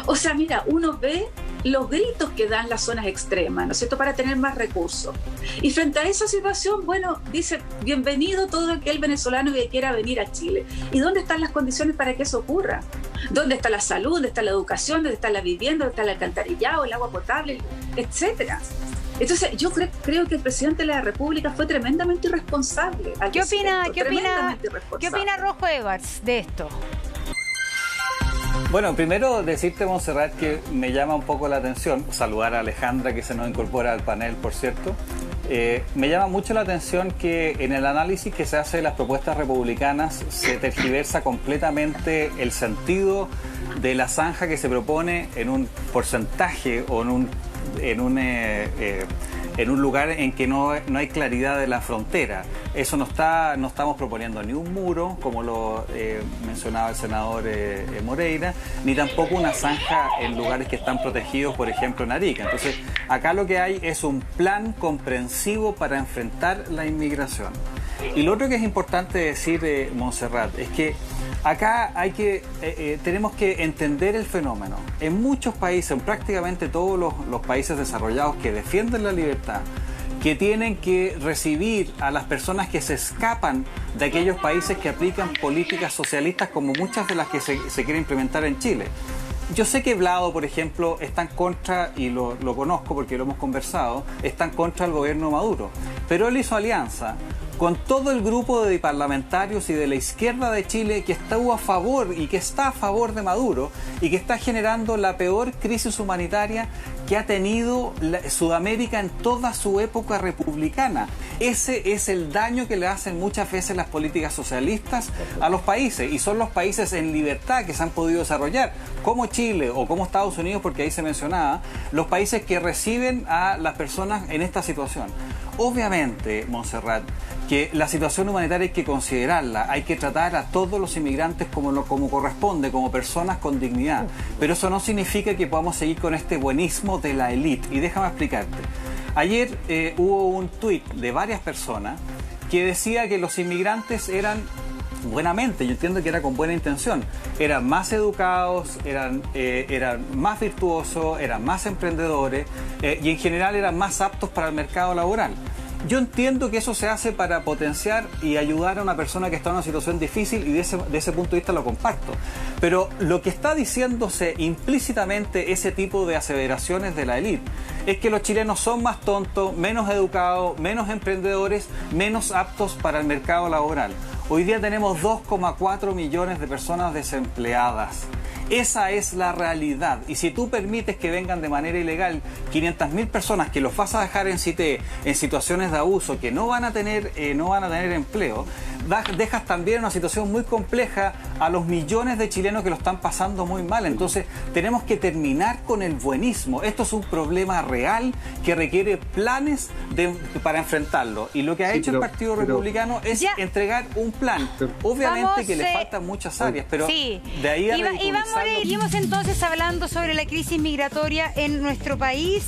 O sea, mira, uno ve los gritos que dan las zonas extremas, ¿no es cierto?, para tener más recursos. Y frente a esa situación, bueno, dice, bienvenido todo aquel venezolano que quiera venir a Chile. ¿Y dónde están las condiciones para que eso ocurra? ¿Dónde está la salud? ¿Dónde está la educación? ¿Dónde está la vivienda? ¿Dónde está el alcantarillado, el agua potable, etcétera? Entonces, yo creo que el presidente de la República fue tremendamente irresponsable. ¿Qué opina Rojo Edwards de esto? Bueno, primero decirte, Montserrat, que me llama un poco la atención, saludar a Alejandra, que se nos incorpora al panel, por cierto. Me llama mucho la atención que en el análisis que se hace de las propuestas republicanas se tergiversa completamente el sentido de la zanja que se propone en un porcentaje o en un lugar en que no hay claridad de la frontera. Eso no estamos proponiendo ni un muro, como lo mencionaba el senador Moreira, ni tampoco una zanja en lugares que están protegidos, por ejemplo en Arica. Entonces, acá lo que hay es un plan comprensivo para enfrentar la inmigración. Y lo otro que es importante decir, Montserrat, es que acá tenemos que entender el fenómeno. En muchos países, en prácticamente todos los países desarrollados que defienden la libertad, que tienen que recibir a las personas que se escapan de aquellos países que aplican políticas socialistas como muchas de las que se quieren implementar en Chile. Yo sé que Vlado, por ejemplo, está en contra, y lo conozco porque lo hemos conversado, está en contra del gobierno Maduro, pero él hizo alianza con todo el grupo de parlamentarios y de la izquierda de Chile que estuvo a favor y que está a favor de Maduro y que está generando la peor crisis humanitaria que ha tenido Sudamérica en toda su época republicana. Ese es el daño que le hacen muchas veces las políticas socialistas a los países, y son los países en libertad que se han podido desarrollar, como Chile o como Estados Unidos, porque ahí se mencionaba, los países que reciben a las personas en esta situación. Obviamente, Montserrat, que la situación humanitaria hay que considerarla, hay que tratar a todos los inmigrantes como corresponde, como personas con dignidad, pero eso no significa que podamos seguir con este buenismo de la élite. Y déjame explicarte. Ayer hubo un tuit de varias personas que decía que los inmigrantes eran, buenamente, yo entiendo que era con buena intención, eran más educados, eran más virtuosos, eran más emprendedores y en general eran más aptos para el mercado laboral. Yo entiendo que eso se hace para potenciar y ayudar a una persona que está en una situación difícil, y de ese punto de vista lo comparto. Pero lo que está diciéndose implícitamente ese tipo de aseveraciones de la élite es que los chilenos son más tontos, menos educados, menos emprendedores, menos aptos para el mercado laboral. Hoy día tenemos 2,4 millones de personas desempleadas. Esa es la realidad. Y si tú permites que vengan de manera ilegal 500.000 personas, que los vas a dejar en CITE, en situaciones de abuso, que no van a tener empleo, dejas también una situación muy compleja a los millones de chilenos que lo están pasando muy mal. Entonces, tenemos que terminar con el buenismo. Esto es un problema real que requiere planes para enfrentarlo. Y lo que ha hecho el Partido Republicano es entregar un plan. Obviamente que le faltan muchas áreas, pero de ahí a seguimos entonces hablando sobre la crisis migratoria en nuestro país.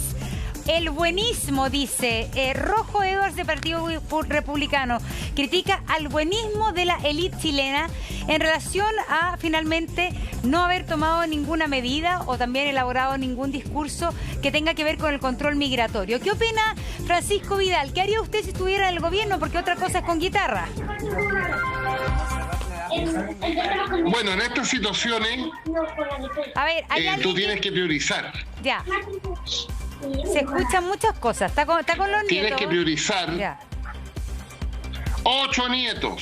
El buenismo, dice Rojo Edwards, de Partido Republicano, critica al buenismo de la élite chilena en relación a finalmente no haber tomado ninguna medida o también elaborado ningún discurso que tenga que ver con el control migratorio. ¿Qué opina Francisco Vidal? ¿Qué haría usted si estuviera en el gobierno? Porque otra cosa es con guitarra. Bueno, en estas situaciones a ver, tú tienes que priorizar. Ya. Se escuchan muchas cosas. Está con los nietos. Tienes que priorizar. Ya. 8 nietos.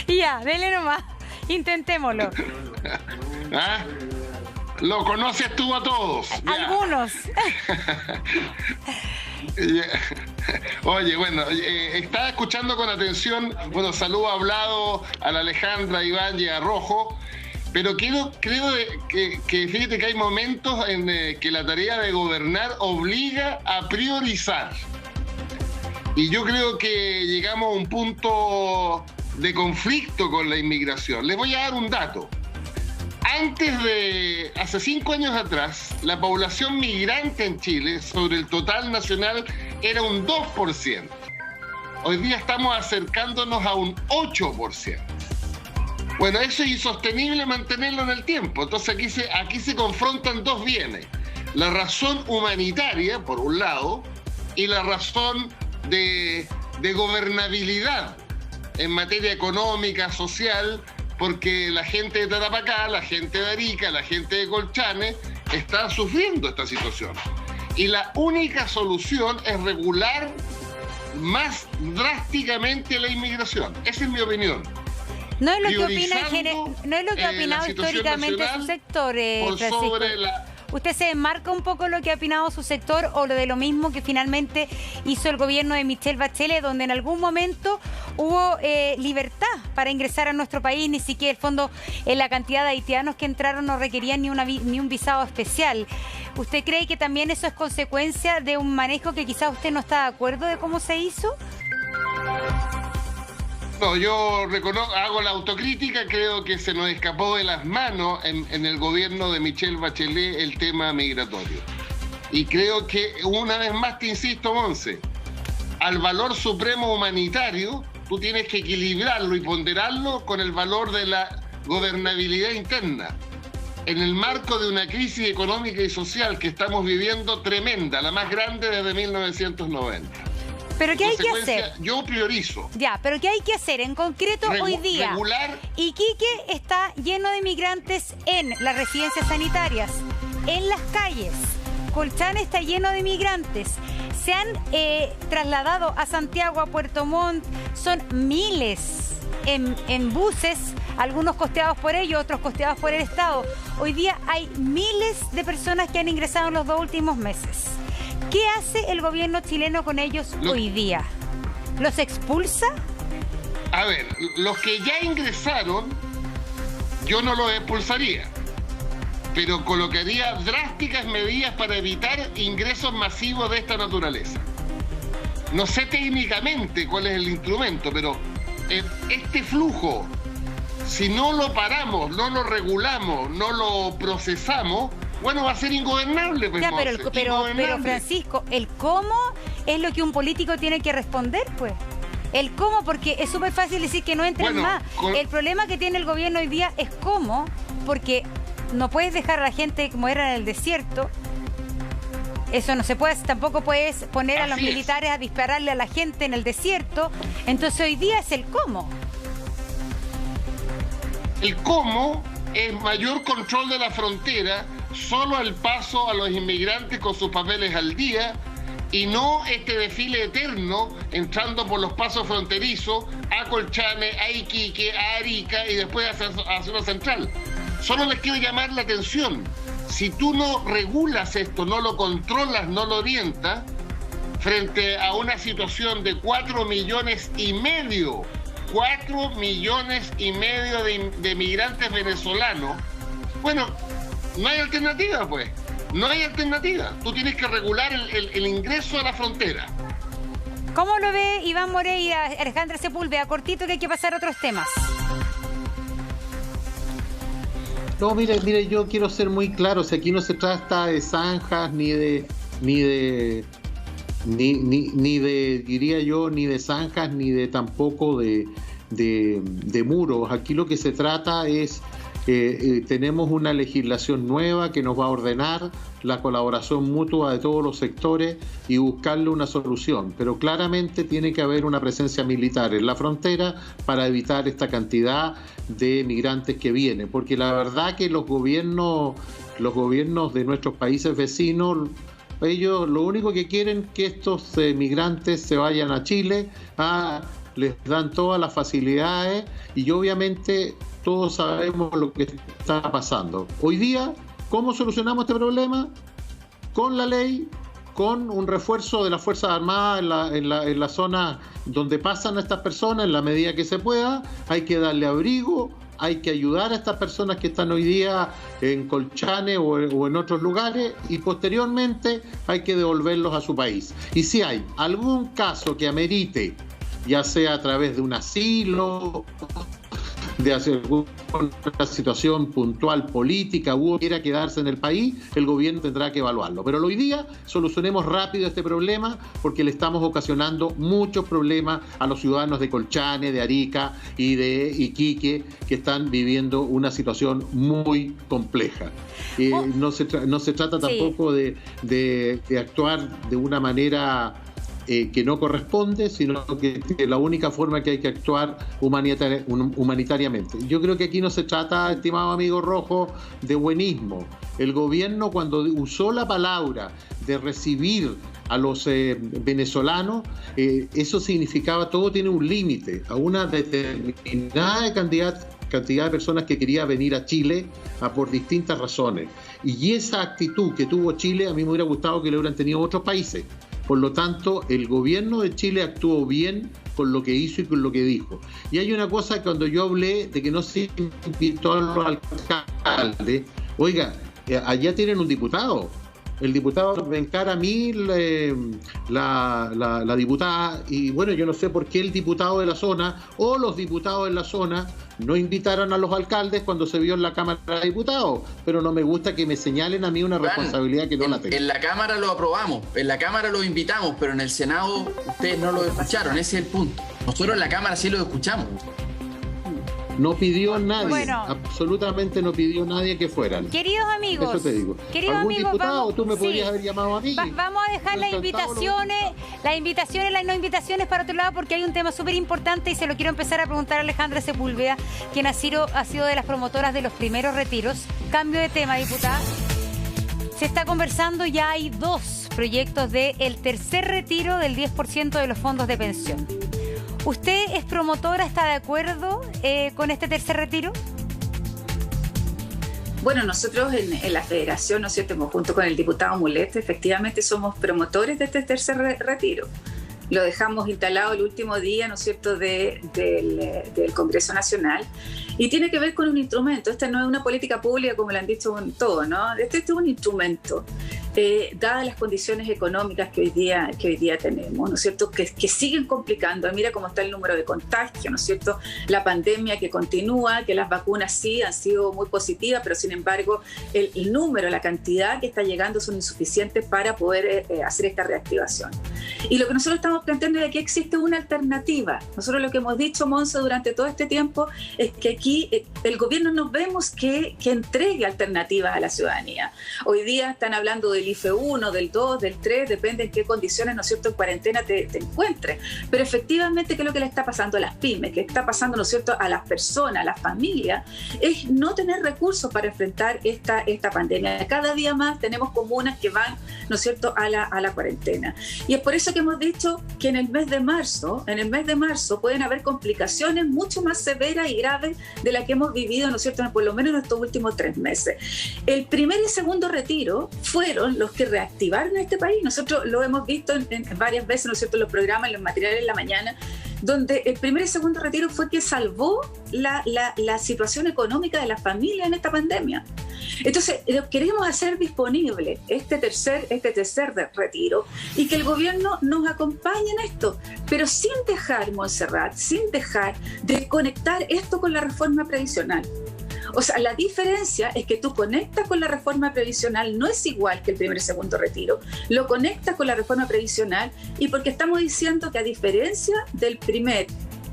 Ya, dele nomás. Intentémoslo. ¿Ah? Lo conoces tú a todos. Algunos. Oye, bueno, estaba escuchando con atención. Bueno, saludo a Vlado, a la Alejandra, a Iván y a Rojo. Pero creo que fíjate que hay momentos en que la tarea de gobernar obliga a priorizar. Y yo creo que llegamos a un punto de conflicto con la inmigración. Les voy a dar un dato. Hace 5 años atrás, la población migrante en Chile sobre el total nacional era un 2%. Hoy día estamos acercándonos a un 8%. Bueno, eso es insostenible mantenerlo en el tiempo. Entonces aquí se confrontan dos bienes. La razón humanitaria, por un lado, y la razón de gobernabilidad en materia económica, social, porque la gente de Tarapacá, la gente de Arica, la gente de Colchane está sufriendo esta situación. Y la única solución es regular más drásticamente la inmigración. Esa es mi opinión. No es lo que opina no es lo que ha opinado históricamente su sector, Francisco. ¿Usted se enmarca un poco lo que ha opinado su sector o lo de lo mismo que finalmente hizo el gobierno de Michelle Bachelet, donde en algún momento hubo libertad para ingresar a nuestro país? Ni siquiera el fondo, la cantidad de haitianos que entraron no requerían ni un visado especial. ¿Usted cree que también eso es consecuencia de un manejo que quizás usted no está de acuerdo de cómo se hizo? No, yo hago la autocrítica, creo que se nos escapó de las manos en el gobierno de Michelle Bachelet el tema migratorio. Y creo que, una vez más te insisto, Monse, al valor supremo humanitario, tú tienes que equilibrarlo y ponderarlo con el valor de la gobernabilidad interna. En el marco de una crisis económica y social que estamos viviendo tremenda, la más grande desde 1990. ¿Pero qué hay que hacer? Yo priorizo. Ya, pero ¿qué hay que hacer en concreto hoy día? Regular. Iquique está lleno de migrantes en las residencias sanitarias, en las calles. Colchane está lleno de migrantes. Se han trasladado a Santiago, a Puerto Montt. Son miles en buses, algunos costeados por ellos, otros costeados por el Estado. Hoy día hay miles de personas que han ingresado en los 2 últimos meses. ¿Qué hace el gobierno chileno con ellos hoy día? ¿Los expulsa? A ver, los que ya ingresaron, yo no los expulsaría, pero colocaría drásticas medidas para evitar ingresos masivos de esta naturaleza. No sé técnicamente cuál es el instrumento, pero este flujo, si no lo paramos, no lo regulamos, no lo procesamos, bueno, va a ser ingobernable. Pues, ya, pero Francisco, el cómo es lo que un político tiene que responder, pues. El cómo, porque es súper fácil decir que no entren más. El problema que tiene el gobierno hoy día es cómo, porque no puedes dejar a la gente como era en el desierto. Eso no se puede, tampoco puedes poner a los militares a dispararle a la gente en el desierto. Entonces hoy día es el cómo. El cómo es mayor control de la frontera, solo el paso a los inmigrantes con sus papeles al día y no este desfile eterno entrando por los pasos fronterizos a Colchane, a Iquique, a Arica y después a Zona Central. Solo les quiero llamar la atención. Si tú no regulas esto, no lo controlas, no lo orientas, frente a una situación de 4,5 millones, 4,5 millones de migrantes venezolanos, bueno, no hay alternativa, pues. No hay alternativa. Tú tienes que regular el ingreso a la frontera. ¿Cómo lo ve Iván Moreira, Alejandra Sepúlveda? Cortito, que hay que pasar a otros temas. No, mire, yo quiero ser muy claro. Si aquí no se trata de zanjas, ni de diría yo, ni de zanjas, ni de tampoco de muros. Aquí lo que se trata es tenemos una legislación nueva que nos va a ordenar la colaboración mutua de todos los sectores y buscarle una solución, pero claramente tiene que haber una presencia militar en la frontera para evitar esta cantidad de migrantes que vienen, porque la verdad que los gobiernos de nuestros países vecinos, ellos lo único que quieren es que estos migrantes se vayan a Chile, les dan todas las facilidades y obviamente todos sabemos lo que está pasando. Hoy día, ¿cómo solucionamos este problema? Con la ley, con un refuerzo de las Fuerzas Armadas en la zona donde pasan estas personas, en la medida que se pueda. Hay que darle abrigo, hay que ayudar a estas personas que están hoy día en Colchane o en otros lugares y posteriormente hay que devolverlos a su país. Y si hay algún caso que amerite ya sea a través de un asilo, de hacer una situación puntual política o quiera quedarse en el país, el gobierno tendrá que evaluarlo. Pero hoy día solucionemos rápido este problema porque le estamos ocasionando muchos problemas a los ciudadanos de Colchane, de Arica y de Iquique, que están viviendo una situación muy compleja. No se trata tampoco de actuar de una manera que no corresponde, sino que la única forma que hay que actuar humanitariamente. Yo creo que aquí no se trata, estimado amigo Rojo, de buenismo. El gobierno, cuando usó la palabra de recibir a los venezolanos, eso significaba, todo tiene un límite, a una determinada cantidad de personas que quería venir a Chile por distintas razones. Y esa actitud que tuvo Chile, a mí me hubiera gustado que lo hubieran tenido otros países. Por lo tanto, el gobierno de Chile actuó bien con lo que hizo y con lo que dijo. Y hay una cosa que cuando yo hablé de que no se invitó a los alcaldes, oiga, allá tienen un diputado. El diputado me encara a mí la diputada, y bueno, yo no sé por qué el diputado de la zona o los diputados de la zona no invitaron a los alcaldes cuando se vio en la Cámara de Diputados, pero no me gusta que me señalen a mí una responsabilidad que no la tengo. En la Cámara lo aprobamos, en la Cámara lo invitamos, pero en el Senado ustedes no lo escucharon, ese es el punto. Nosotros en la Cámara sí lo escuchamos. No pidió nadie, absolutamente no pidió nadie que fueran. Queridos amigos, eso te digo. ¿Algún diputado? Tú me podrías haber llamado a mí. Vamos a dejar las invitaciones, las no invitaciones para otro lado, porque hay un tema súper importante y se lo quiero empezar a preguntar a Alejandra Sepúlveda, quien ha sido de las promotoras de los primeros retiros. Cambio de tema, diputada. Se está conversando, ya hay 2 proyectos del tercer retiro del 10% de los fondos de pensión. ¿Usted es promotora, está de acuerdo con este tercer retiro? Bueno, nosotros en la federación, ¿no es cierto?, junto con el diputado Mulet, efectivamente somos promotores de este tercer retiro. Lo dejamos instalado el último día, ¿no es cierto?, del Congreso Nacional. Y tiene que ver con un instrumento. Esta no es una política pública, como le han dicho todos, ¿no? Este es un instrumento, dadas las condiciones económicas que hoy día tenemos, ¿no es cierto?, que siguen complicando. Mira cómo está el número de contagios, ¿no es cierto?, la pandemia que continúa, que las vacunas sí han sido muy positivas, pero sin embargo el número, la cantidad que está llegando son insuficientes para poder hacer esta reactivación. Y lo que nosotros estamos planteando es que aquí existe una alternativa. Nosotros lo que hemos dicho, Monse, durante todo este tiempo es que aquí el gobierno no vemos que entregue alternativas a la ciudadanía. Hoy día están hablando del IFE 1, del 2, del 3, depende en qué condiciones, ¿no es cierto?, en cuarentena te encuentres. Pero efectivamente, ¿qué es lo que le está pasando a las pymes? ¿Qué está pasando, ¿no es cierto?, a las personas, a las familias? Es no tener recursos para enfrentar esta pandemia. Cada día más tenemos comunas que van, ¿no es cierto?, a la cuarentena. Y es por eso que hemos dicho que en el mes de marzo pueden haber complicaciones mucho más severas y graves de las que hemos vivido, ¿no es cierto?, por lo menos en estos últimos 3 meses. El primer y segundo retiro fueron los que reactivaron a este país. Nosotros lo hemos visto en varias veces, ¿no es cierto?, en los programas, en los materiales en la mañana, donde el primer y segundo retiro fue que salvó la situación económica de las familias en esta pandemia. Entonces, queremos hacer disponible este tercer retiro y que el gobierno nos acompañe en esto, pero sin dejar, Montserrat, sin dejar de conectar esto con la reforma previsional. O sea, la diferencia es que tú conectas con la reforma previsional, no es igual que el primer y segundo retiro, lo conectas con la reforma previsional y porque estamos diciendo que a diferencia del primer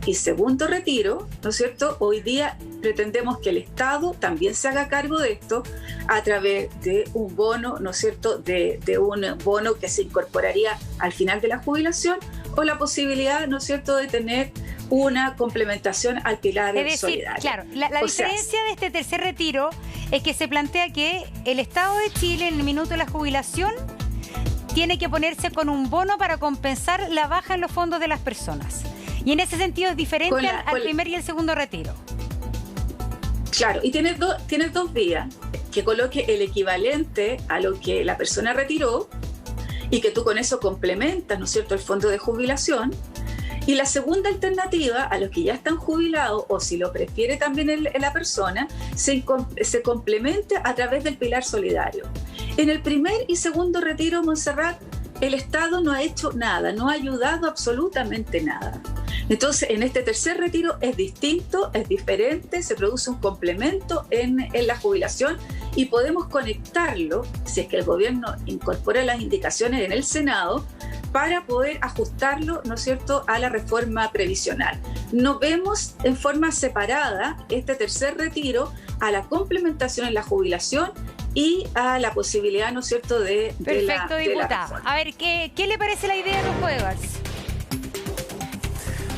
y segundo retiro, ¿no es cierto?, hoy día pretendemos que el Estado también se haga cargo de esto a través de un bono, ¿no es cierto?, de un bono que se incorporaría al final de la jubilación o la posibilidad, ¿no es cierto?, de tener una complementación al pilar solidario. Claro, la diferencia de este tercer retiro es que se plantea que el Estado de Chile en el minuto de la jubilación tiene que ponerse con un bono para compensar la baja en los fondos de las personas. Y en ese sentido es diferente al primer y el segundo retiro. Claro, y tienes dos vías, que coloque el equivalente a lo que la persona retiró y que tú con eso complementas, ¿no es cierto?, el fondo de jubilación. Y la segunda alternativa, a los que ya están jubilados, o si lo prefiere también la persona, se complementa a través del pilar solidario. En el primer y segundo retiro, Montserrat, el Estado no ha hecho nada, no ha ayudado absolutamente nada. Entonces, en este tercer retiro es distinto, es diferente, se produce un complemento en la jubilación y podemos conectarlo, si es que el gobierno incorpora las indicaciones en el Senado, para poder ajustarlo, ¿no es cierto?, a la reforma previsional. No vemos en forma separada este tercer retiro a la complementación en la jubilación y a la posibilidad, ¿no es cierto?, Perfecto, diputada. A ver, ¿qué le parece la idea de Rojo Edwards?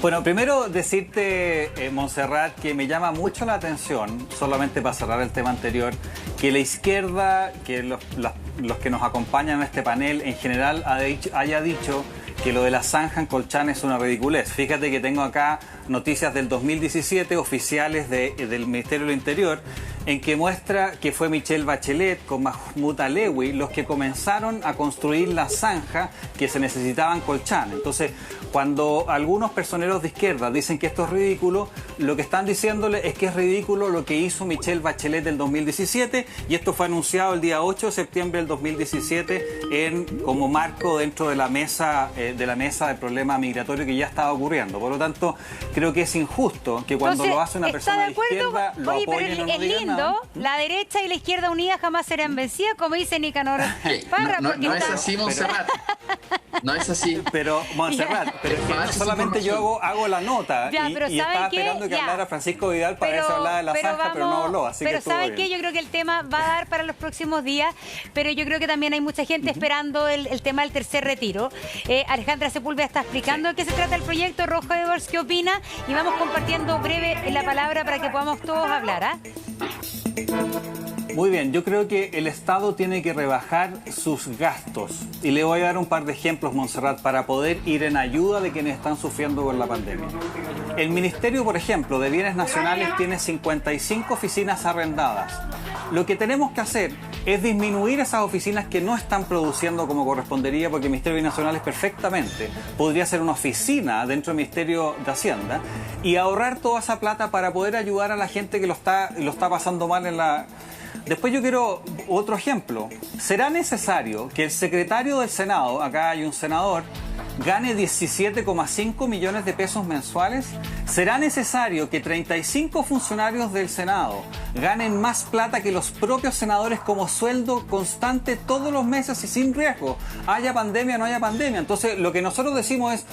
Bueno, primero decirte, Montserrat, que me llama mucho la atención, solamente para cerrar el tema anterior, que la izquierda, que los que nos acompañan en este panel en general haya dicho que lo de la zanja en Colchane es una ridiculez. Fíjate que tengo acá noticias del 2017 oficiales del Ministerio del Interior, en que muestra que fue Michelle Bachelet con Mahmoud Alewi los que comenzaron a construir la zanja que se necesitaba en Colchane. Entonces, cuando algunos personeros de izquierda dicen que esto es ridículo, lo que están diciéndole es que es ridículo lo que hizo Michelle Bachelet del 2017, y esto fue anunciado el día 8 de septiembre del 2017 como marco dentro de la mesa del problema migratorio que ya estaba ocurriendo. Por lo tanto, creo que es injusto que cuando lo hace una persona de izquierda lo apoyen o no digan nada. La derecha y la izquierda unida jamás serán vencidas, como dice Nicanor Parra. No es así, Montserrat. No es así. Pero, Montserrat, pero es que no solamente yo hago la nota y estaba esperando que hablara Francisco Vidal para eso hablar de la zanja, pero no habló. Así pero que ¿sabes qué? Yo creo que el tema va a dar para los próximos días, pero yo creo que también hay mucha gente esperando el tema del tercer retiro. Alejandra Sepúlveda está explicando de qué se trata el proyecto. Rojo Edwards, ¿qué opina? Y vamos compartiendo breve la palabra para que podamos todos hablar. Muy bien, yo creo que el Estado tiene que rebajar sus gastos. Y le voy a dar un par de ejemplos, Montserrat, para poder ir en ayuda de quienes están sufriendo por la pandemia. El Ministerio, por ejemplo, de Bienes Nacionales tiene 55 oficinas arrendadas. Lo que tenemos que hacer es disminuir esas oficinas que no están produciendo como correspondería, porque el Ministerio de Bienes Nacionales perfectamente podría ser una oficina dentro del Ministerio de Hacienda y ahorrar toda esa plata para poder ayudar a la gente que lo está pasando mal en la... Después yo quiero otro ejemplo. ¿Será necesario que el secretario del Senado, acá hay un senador, gane 17,5 millones de pesos mensuales? ¿Será necesario que 35 funcionarios del Senado ganen más plata que los propios senadores como sueldo constante todos los meses y sin riesgo? Haya pandemia o no haya pandemia. Entonces, lo que nosotros decimos es,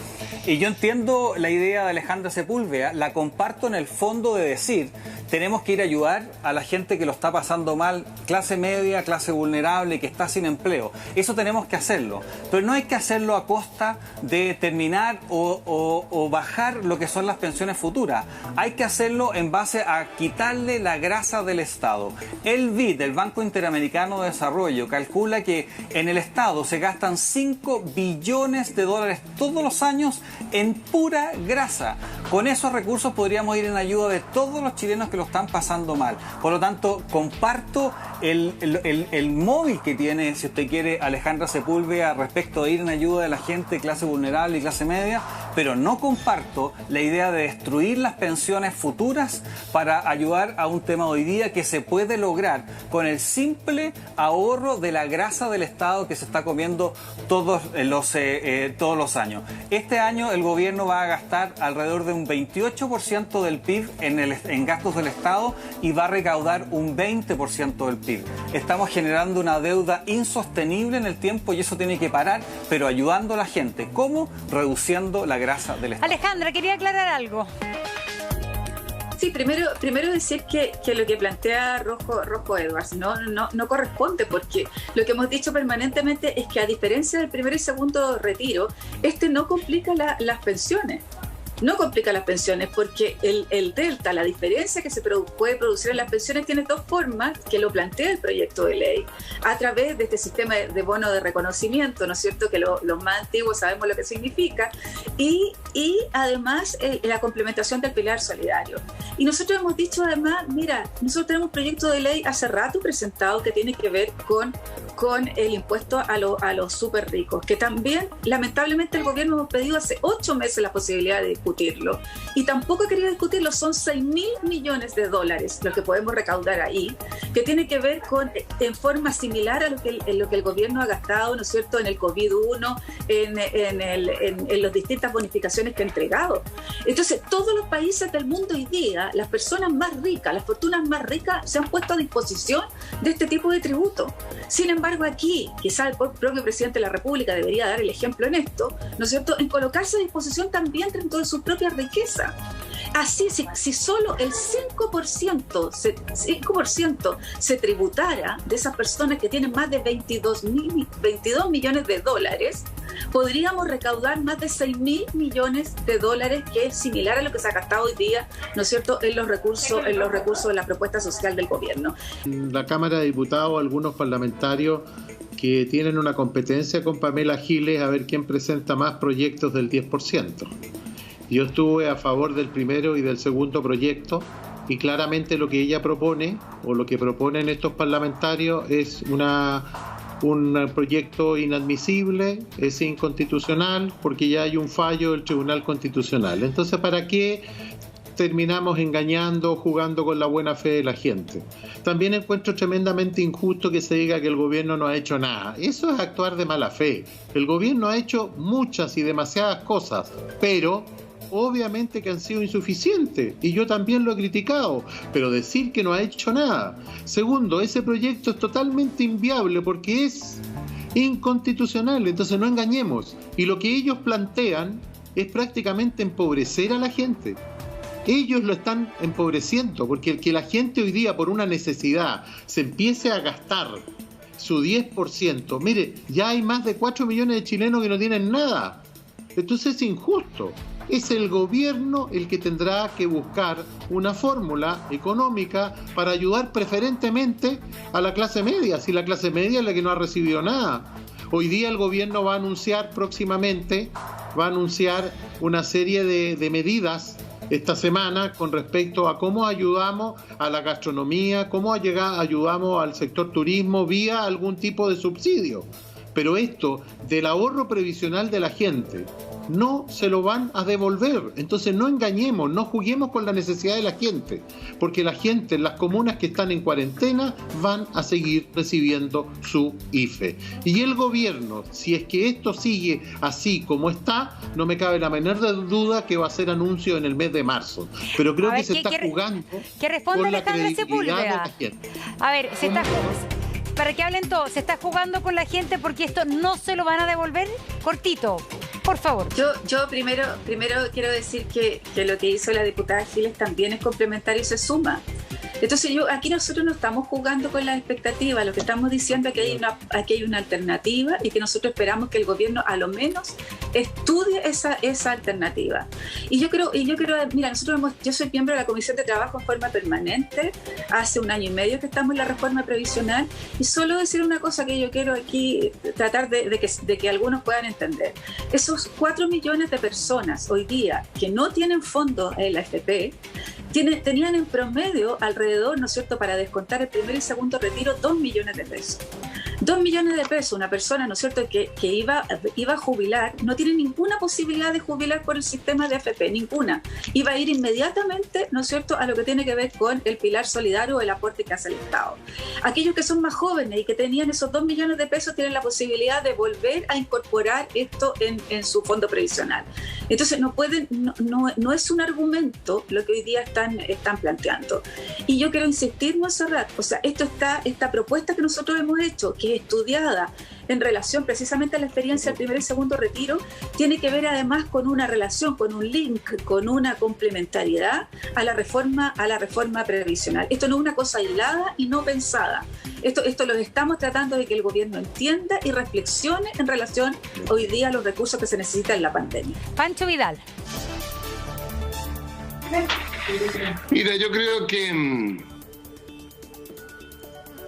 y yo entiendo la idea de Alejandra Sepúlveda, la comparto en el fondo de decir, tenemos que ir a ayudar a la gente que lo está pasando mal, clase media, clase vulnerable, que está sin empleo. Eso tenemos que hacerlo. Pero no hay que hacerlo a costa de terminar o bajar lo que son las pensiones futuras. Hay que hacerlo en base a quitarle la grasa del Estado. El BID, el Banco Interamericano de Desarrollo, calcula que en el Estado se gastan 5 billones de dólares todos los años en pura grasa. Con esos recursos podríamos ir en ayuda de todos los chilenos que lo están pasando mal. Por lo tanto, comparto el móvil que tiene, si usted quiere, Alejandra Sepúlveda respecto de ir en ayuda de la gente clase vulnerable y clase media, pero no comparto la idea de destruir las pensiones futuras para ayudar a un tema hoy día que se puede lograr con el simple ahorro de la grasa del Estado que se está comiendo todos los años. Este año el gobierno va a gastar alrededor de un 28% del PIB en gastos del Estado y va a recaudar un 20% del PIB. Estamos generando una deuda insostenible en el tiempo y eso tiene que parar, pero ayudando a la gente. ¿Cómo? Reduciendo la grasa del Estado. Alejandra, quería aclarar algo. Sí, primero decir que lo que plantea Rojo Edwards no corresponde, porque lo que hemos dicho permanentemente es que, a diferencia del primer y segundo retiro, no complica las pensiones. No complica las pensiones porque el delta, la diferencia que se puede producir en las pensiones, tiene dos formas que lo plantea el proyecto de ley, a través de este sistema de bono de reconocimiento, ¿no es cierto?, que los más antiguos sabemos lo que significa, y además la complementación del pilar solidario. Y nosotros hemos dicho además, mira, nosotros tenemos un proyecto de ley hace rato presentado que tiene que ver con con el impuesto a los súper ricos, que también lamentablemente el gobierno hemos pedido hace 8 meses la posibilidad de discutirlo y tampoco ha querido discutirlo. Son 6.000 millones de dólares lo que podemos recaudar ahí, que tiene que ver con, en forma similar a lo que el gobierno ha gastado, ¿no es cierto?, en el COVID-1, en las distintas bonificaciones que ha entregado. Entonces, todos los países del mundo hoy día, las personas más ricas, las fortunas más ricas, se han puesto a disposición de este tipo de tributo. Sin embargo, aquí, quizá el propio presidente de la República debería dar el ejemplo en esto, ¿no es cierto?, en colocarse a disposición también dentro de su propia riqueza. Así, si solo el 5% se tributara de esas personas que tienen más de 22 millones de dólares, podríamos recaudar más de 6.000 millones de dólares, que es similar a lo que se ha gastado hoy día, ¿no es cierto?, en los recursos de la propuesta social del gobierno. En la Cámara de Diputados, algunos parlamentarios que tienen una competencia con Pamela Giles a ver quién presenta más proyectos del 10%. Yo estuve a favor del primero y del segundo proyecto, y claramente lo que ella propone, o lo que proponen estos parlamentarios, es un proyecto inadmisible, es inconstitucional, porque ya hay un fallo del Tribunal Constitucional. Entonces, ¿para qué terminamos engañando, jugando con la buena fe de la gente? También encuentro tremendamente injusto que se diga que el gobierno no ha hecho nada. Eso es actuar de mala fe. El gobierno ha hecho muchas y demasiadas cosas, pero obviamente que han sido insuficientes, y yo también lo he criticado, pero decir que no ha hecho nada. Segundo, ese proyecto es totalmente inviable porque es inconstitucional, entonces no engañemos. Y lo que ellos plantean es prácticamente empobrecer a la gente. Ellos lo están empobreciendo, porque el que la gente hoy día por una necesidad se empiece a gastar su 10%, mire, ya hay más de 4 millones de chilenos que no tienen nada. Entonces es injusto. Es el gobierno el que tendrá que buscar una fórmula económica para ayudar preferentemente a la clase media, si la clase media es la que no ha recibido nada. Hoy día el gobierno va a anunciar próximamente, una serie de medidas esta semana con respecto a cómo ayudamos a la gastronomía, cómo ayudamos al sector turismo vía algún tipo de subsidio. Pero esto del ahorro previsional de la gente no se lo van a devolver. Entonces no engañemos, no juguemos con la necesidad de la gente, porque la gente en las comunas que están en cuarentena van a seguir recibiendo su IFE. Y el gobierno, si es que esto sigue así como está, no me cabe la menor duda que va a hacer anuncio en el mes de marzo. Pero creo que se está jugando con la credibilidad de la gente. A ver, para que hablen todos, ¿se está jugando con la gente porque esto no se lo van a devolver? Cortito, por favor. Yo primero quiero decir que lo que hizo la diputada Giles también es complementario y se suma. Entonces aquí nosotros no estamos jugando con las expectativas, lo que estamos diciendo es que aquí hay una alternativa y que nosotros esperamos que el gobierno a lo menos estudie esa alternativa. Y yo creo, mira, yo soy miembro de la Comisión de Trabajo en forma permanente, hace 1 año y medio que estamos en la reforma previsional, y solo decir una cosa que yo quiero aquí tratar de que algunos puedan entender. Esos 4 millones de personas hoy día que no tienen fondos en la AFP, tenían en promedio alrededor, ¿no es cierto?, para descontar el primer y segundo retiro, 2 millones de pesos. 2 millones de pesos, una persona, ¿no es cierto?, que iba a jubilar, no tiene ninguna posibilidad de jubilar por el sistema de AFP, ninguna. Iba a ir inmediatamente, ¿no es cierto?, a lo que tiene que ver con el pilar solidario o el aporte que hace el Estado. Aquellos que son más jóvenes y que tenían esos 2 millones de pesos tienen la posibilidad de volver a incorporar esto en su fondo previsional. Entonces no es un argumento lo que hoy día están planteando. Y yo quiero insistir, Montserrat, o sea, esta propuesta que nosotros hemos hecho, que es estudiada en relación precisamente a la experiencia del primer y segundo retiro, tiene que ver además con una relación, con un link, con una complementariedad a la reforma previsional. Esto no es una cosa aislada y no pensada. Esto lo estamos tratando de que el gobierno entienda y reflexione en relación hoy día a los recursos que se necesitan en la pandemia. Pancho Vidal. Mira, yo creo que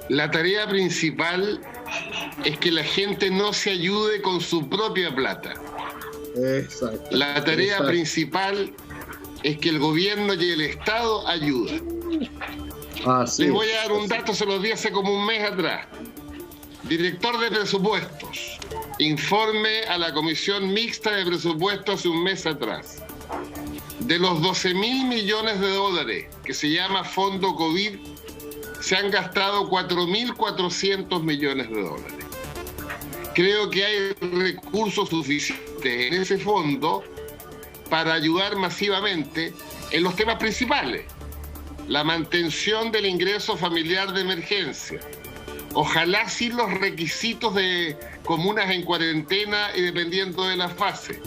la tarea principal es que la gente no se ayude con su propia plata. Exacto. La tarea principal es que el gobierno y el Estado ayuden. Les voy a dar un dato, se los di hace como un mes atrás. director de presupuestos, informe a la Comisión Mixta de Presupuestos hace un mes atrás. De los 12.000 millones de dólares que se llama Fondo COVID, se han gastado 4.400 millones de dólares. Creo que hay recursos suficientes en ese fondo para ayudar masivamente en los temas principales. La mantención del ingreso familiar de emergencia. Ojalá sin los requisitos de comunas en cuarentena y dependiendo de la fase.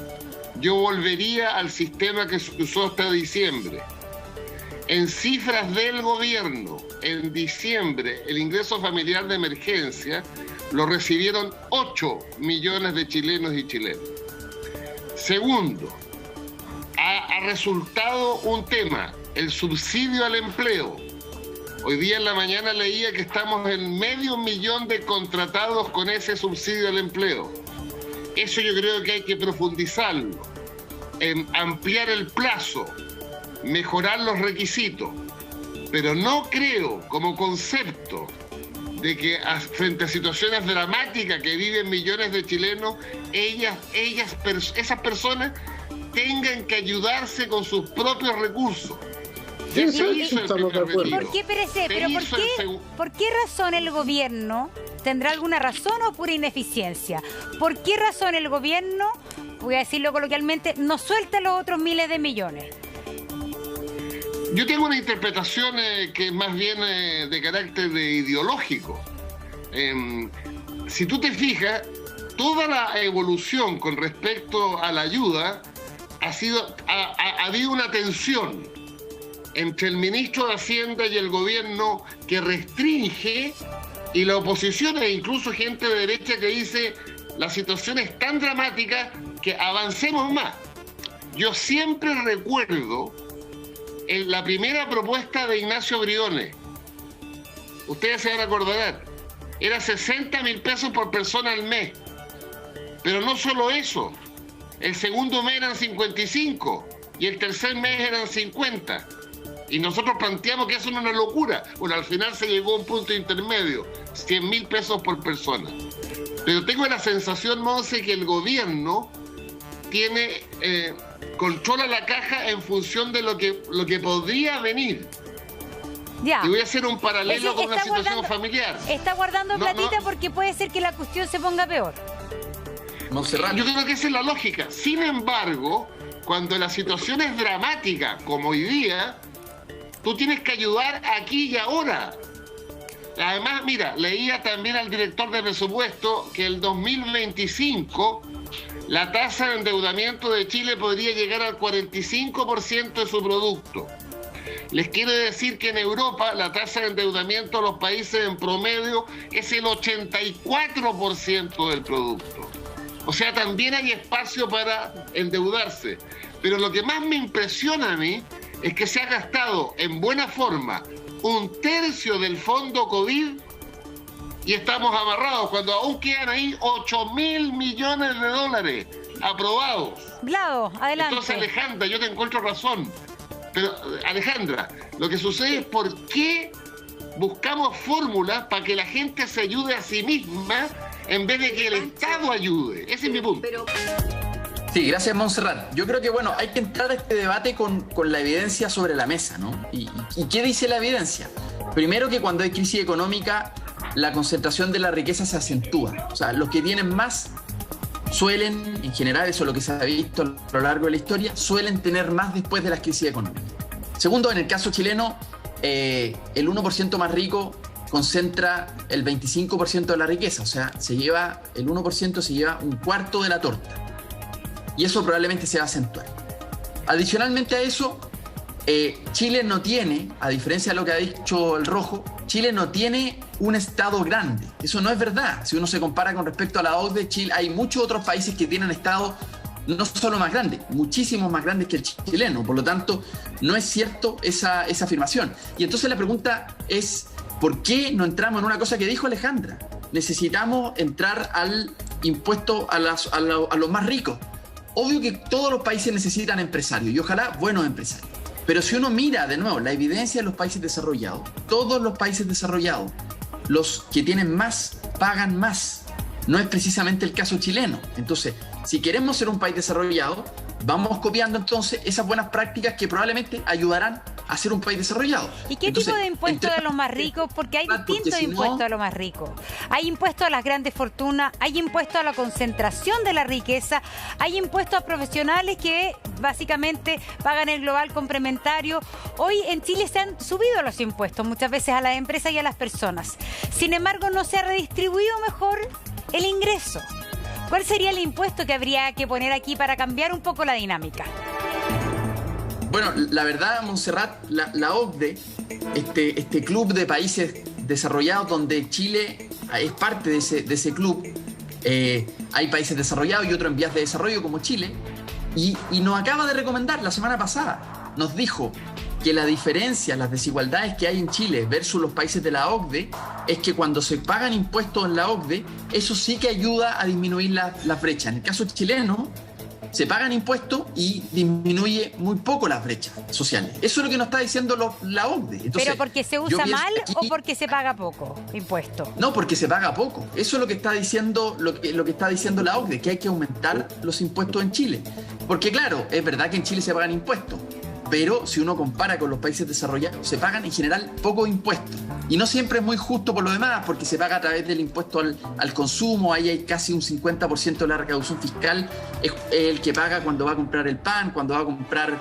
Yo volvería al sistema que se usó hasta diciembre. En cifras del gobierno, en diciembre, el ingreso familiar de emergencia lo recibieron 8 millones de chilenos y chilenas. Segundo, ha resultado un tema, el subsidio al empleo. Hoy día en la mañana leía que estamos en 500.000 de contratados con ese subsidio al empleo. Eso yo creo que hay que profundizarlo, ampliar el plazo, mejorar los requisitos. Pero no creo, como concepto, de que frente a situaciones dramáticas que viven millones de chilenos, esas personas tengan que ayudarse con sus propios recursos. ¿Por qué razón el gobierno, tendrá alguna razón o pura ineficiencia? ¿Por qué razón el gobierno, voy a decirlo coloquialmente, no suelta los otros miles de millones? Yo tengo una interpretación que es más bien de carácter ideológico. Si tú te fijas, toda la evolución con respecto a la ayuda ha habido una tensión entre el ministro de Hacienda y el gobierno que restringe, y la oposición e incluso gente de derecha que dice la situación es tan dramática que avancemos más. Yo siempre recuerdo la primera propuesta de Ignacio Briones. Ustedes se van a acordar, era 60.000 pesos por persona al mes. Pero no solo eso, el segundo mes eran 55 y el tercer mes eran 50. Y nosotros planteamos que eso era una locura. Bueno, al final se llegó a un punto intermedio, 100.000 pesos por persona. Pero tengo la sensación, Monse, que el gobierno controla la caja en función de lo que podría venir. Ya. Y voy a hacer un paralelo con una situación familiar. Está guardando platita porque puede ser que la cuestión se ponga peor. Monserrat. Yo creo que esa es la lógica. Sin embargo, cuando la situación es dramática, como hoy día, tú tienes que ayudar aquí y ahora. Además, mira, leía también al director de presupuesto que el 2025 la tasa de endeudamiento de Chile podría llegar al 45% de su producto. Les quiero decir que en Europa la tasa de endeudamiento de los países en promedio es el 84% del producto. O sea, también hay espacio para endeudarse. Pero lo que más me impresiona a mí es que se ha gastado en buena forma 1/3 del fondo COVID y estamos amarrados cuando aún quedan ahí 8.000 millones de dólares aprobados. Vlado, adelante. Entonces, Alejandra, yo te encuentro razón. Pero, Alejandra, lo que sucede es por qué buscamos fórmulas para que la gente se ayude a sí misma en vez de que el Estado ayude. Ese es mi punto. Sí, gracias, Monserrat. Yo creo que, bueno, hay que entrar a este debate con la evidencia sobre la mesa, ¿no? ¿Y qué dice la evidencia? Primero, que cuando hay crisis económica, la concentración de la riqueza se acentúa. O sea, los que tienen más suelen, en general, eso es lo que se ha visto a lo largo de la historia, suelen tener más después de las crisis económicas. Segundo, en el caso chileno, el 1% más rico concentra el 25% de la riqueza. O sea, el 1% se lleva 1/4 de la torta. Y eso probablemente se va a acentuar. Adicionalmente a eso, Chile no tiene, a diferencia de lo que ha dicho el Rojo, Chile no tiene un Estado grande. Eso no es verdad. Si uno se compara con respecto a la OCDE, Chile, hay muchos otros países que tienen Estados no solo más grandes, muchísimos más grandes que el chileno. Por lo tanto, no es cierto esa afirmación. Y entonces la pregunta es, ¿por qué no entramos en una cosa que dijo Alejandra? Necesitamos entrar al impuesto a los más ricos. Obvio que todos los países necesitan empresarios y ojalá buenos empresarios. Pero si uno mira de nuevo la evidencia de los países desarrollados, todos los países desarrollados, los que tienen más pagan más. No es precisamente el caso chileno. Entonces, si queremos ser un país desarrollado, vamos copiando entonces esas buenas prácticas que probablemente ayudarán a ser un país desarrollado. ¿Y qué tipo de impuestos a los más ricos? Porque hay distintos impuestos a los más ricos. Hay impuestos a las grandes fortunas, hay impuestos a la concentración de la riqueza, hay impuestos a profesionales que básicamente pagan el global complementario. Hoy en Chile se han subido los impuestos muchas veces a las empresas y a las personas. Sin embargo, no se ha redistribuido mejor el ingreso. ¿Cuál sería el impuesto que habría que poner aquí para cambiar un poco la dinámica? Bueno, la verdad, Montserrat, la OCDE, este club de países desarrollados donde Chile es parte de ese club, hay países desarrollados y otros en vías de desarrollo como Chile, y nos acaba de recomendar la semana pasada, nos dijo que la diferencia, las desigualdades que hay en Chile versus los países de la OCDE es que cuando se pagan impuestos en la OCDE, eso sí que ayuda a disminuir la brecha. En el caso chileno, se pagan impuestos y disminuye muy poco las brechas sociales. Eso es lo que nos está diciendo la OCDE. Entonces, ¿pero porque se usa mal o porque se paga poco impuesto? No, porque se paga poco. Eso es lo que está diciendo, lo que está diciendo la OCDE, que hay que aumentar los impuestos en Chile. Porque claro, es verdad que en Chile se pagan impuestos, pero si uno compara con los países desarrollados, se pagan en general pocos impuestos. Y no siempre es muy justo por lo demás, porque se paga a través del impuesto al consumo. Ahí hay casi un 50% de la recaudación fiscal. Es el que paga cuando va a comprar el pan, cuando va a comprar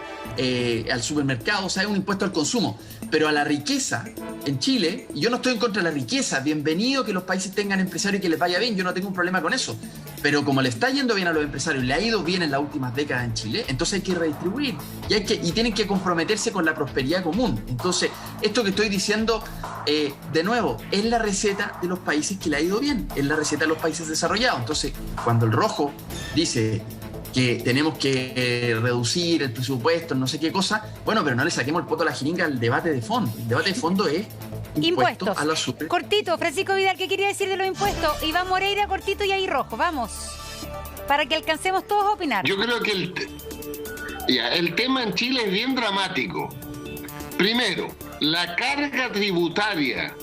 al supermercado. O sea, es un impuesto al consumo. Pero a la riqueza en Chile, y yo no estoy en contra de la riqueza, bienvenido que los países tengan empresarios y que les vaya bien, yo no tengo un problema con eso. Pero como le está yendo bien a los empresarios, le ha ido bien en las últimas décadas en Chile, entonces hay que redistribuir y tienen que comprometerse con la prosperidad común. Entonces, esto que estoy diciendo, de nuevo, es la receta de los países que le ha ido bien, es la receta de los países desarrollados. Entonces, cuando el rojo dice que tenemos que reducir el presupuesto, no sé qué cosa, bueno, pero no le saquemos el poto a la jeringa al debate de fondo. El debate de fondo es impuestos a la super. Cortito, Francisco Vidal, ¿qué quería decir de los impuestos? Iván Moreira, cortito y ahí rojo, vamos, para que alcancemos todos a opinar. Yo creo que el tema en Chile es bien dramático. Primero, la carga tributaria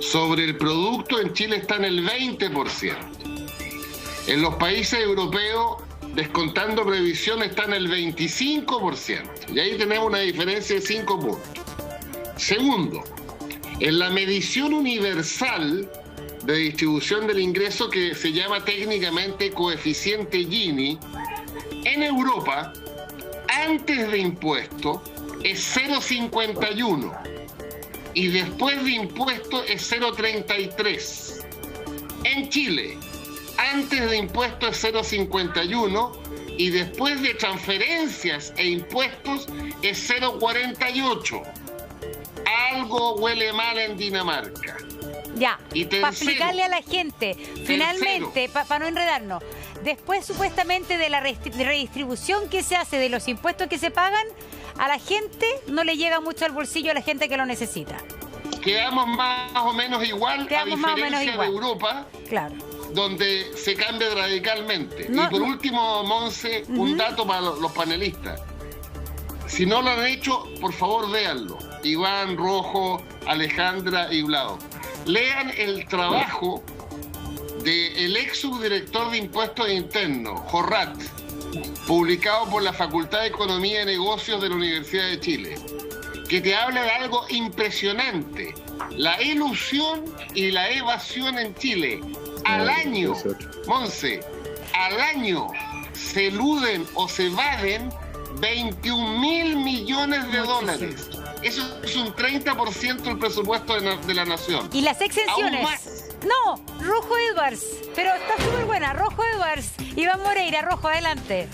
sobre el producto en Chile está en el 20%. En los países europeos, descontando previsión, está en el 25%. Y ahí tenemos una diferencia de 5 puntos. Segundo, en la medición universal de distribución del ingreso, que se llama técnicamente coeficiente Gini, en Europa, antes de impuesto es 0,51 y después de impuesto es 0,33. En Chile, antes de impuesto es 0,51 y después de transferencias e impuestos es 0,48. Algo huele mal en Dinamarca. Ya, para explicarle a la gente, finalmente, para no enredarnos, después supuestamente de la redistribución que se hace de los impuestos que se pagan, a la gente no le llega mucho al bolsillo, a la gente que lo necesita. Quedamos más o menos igual, a diferencia de Europa, claro, donde se cambia radicalmente. Y por último, Monse, un dato para los panelistas. Si no lo han hecho, por favor, véanlo. Iván, Rojo, Alejandra y Vlado. Lean el trabajo del ex subdirector de Impuestos Internos, Jorrat, publicado por la Facultad de Economía y Negocios de la Universidad de Chile, que te habla de algo impresionante. La ilusión y la evasión en Chile. Al año, Monse, al año se eluden o se evaden 21.000 millones de dólares. Eso es un 30% del presupuesto de la nación. ¿Y las exenciones? No, Rojo Edwards, pero está súper buena. Rojo Edwards, Iván Moreira, Rojo, adelante.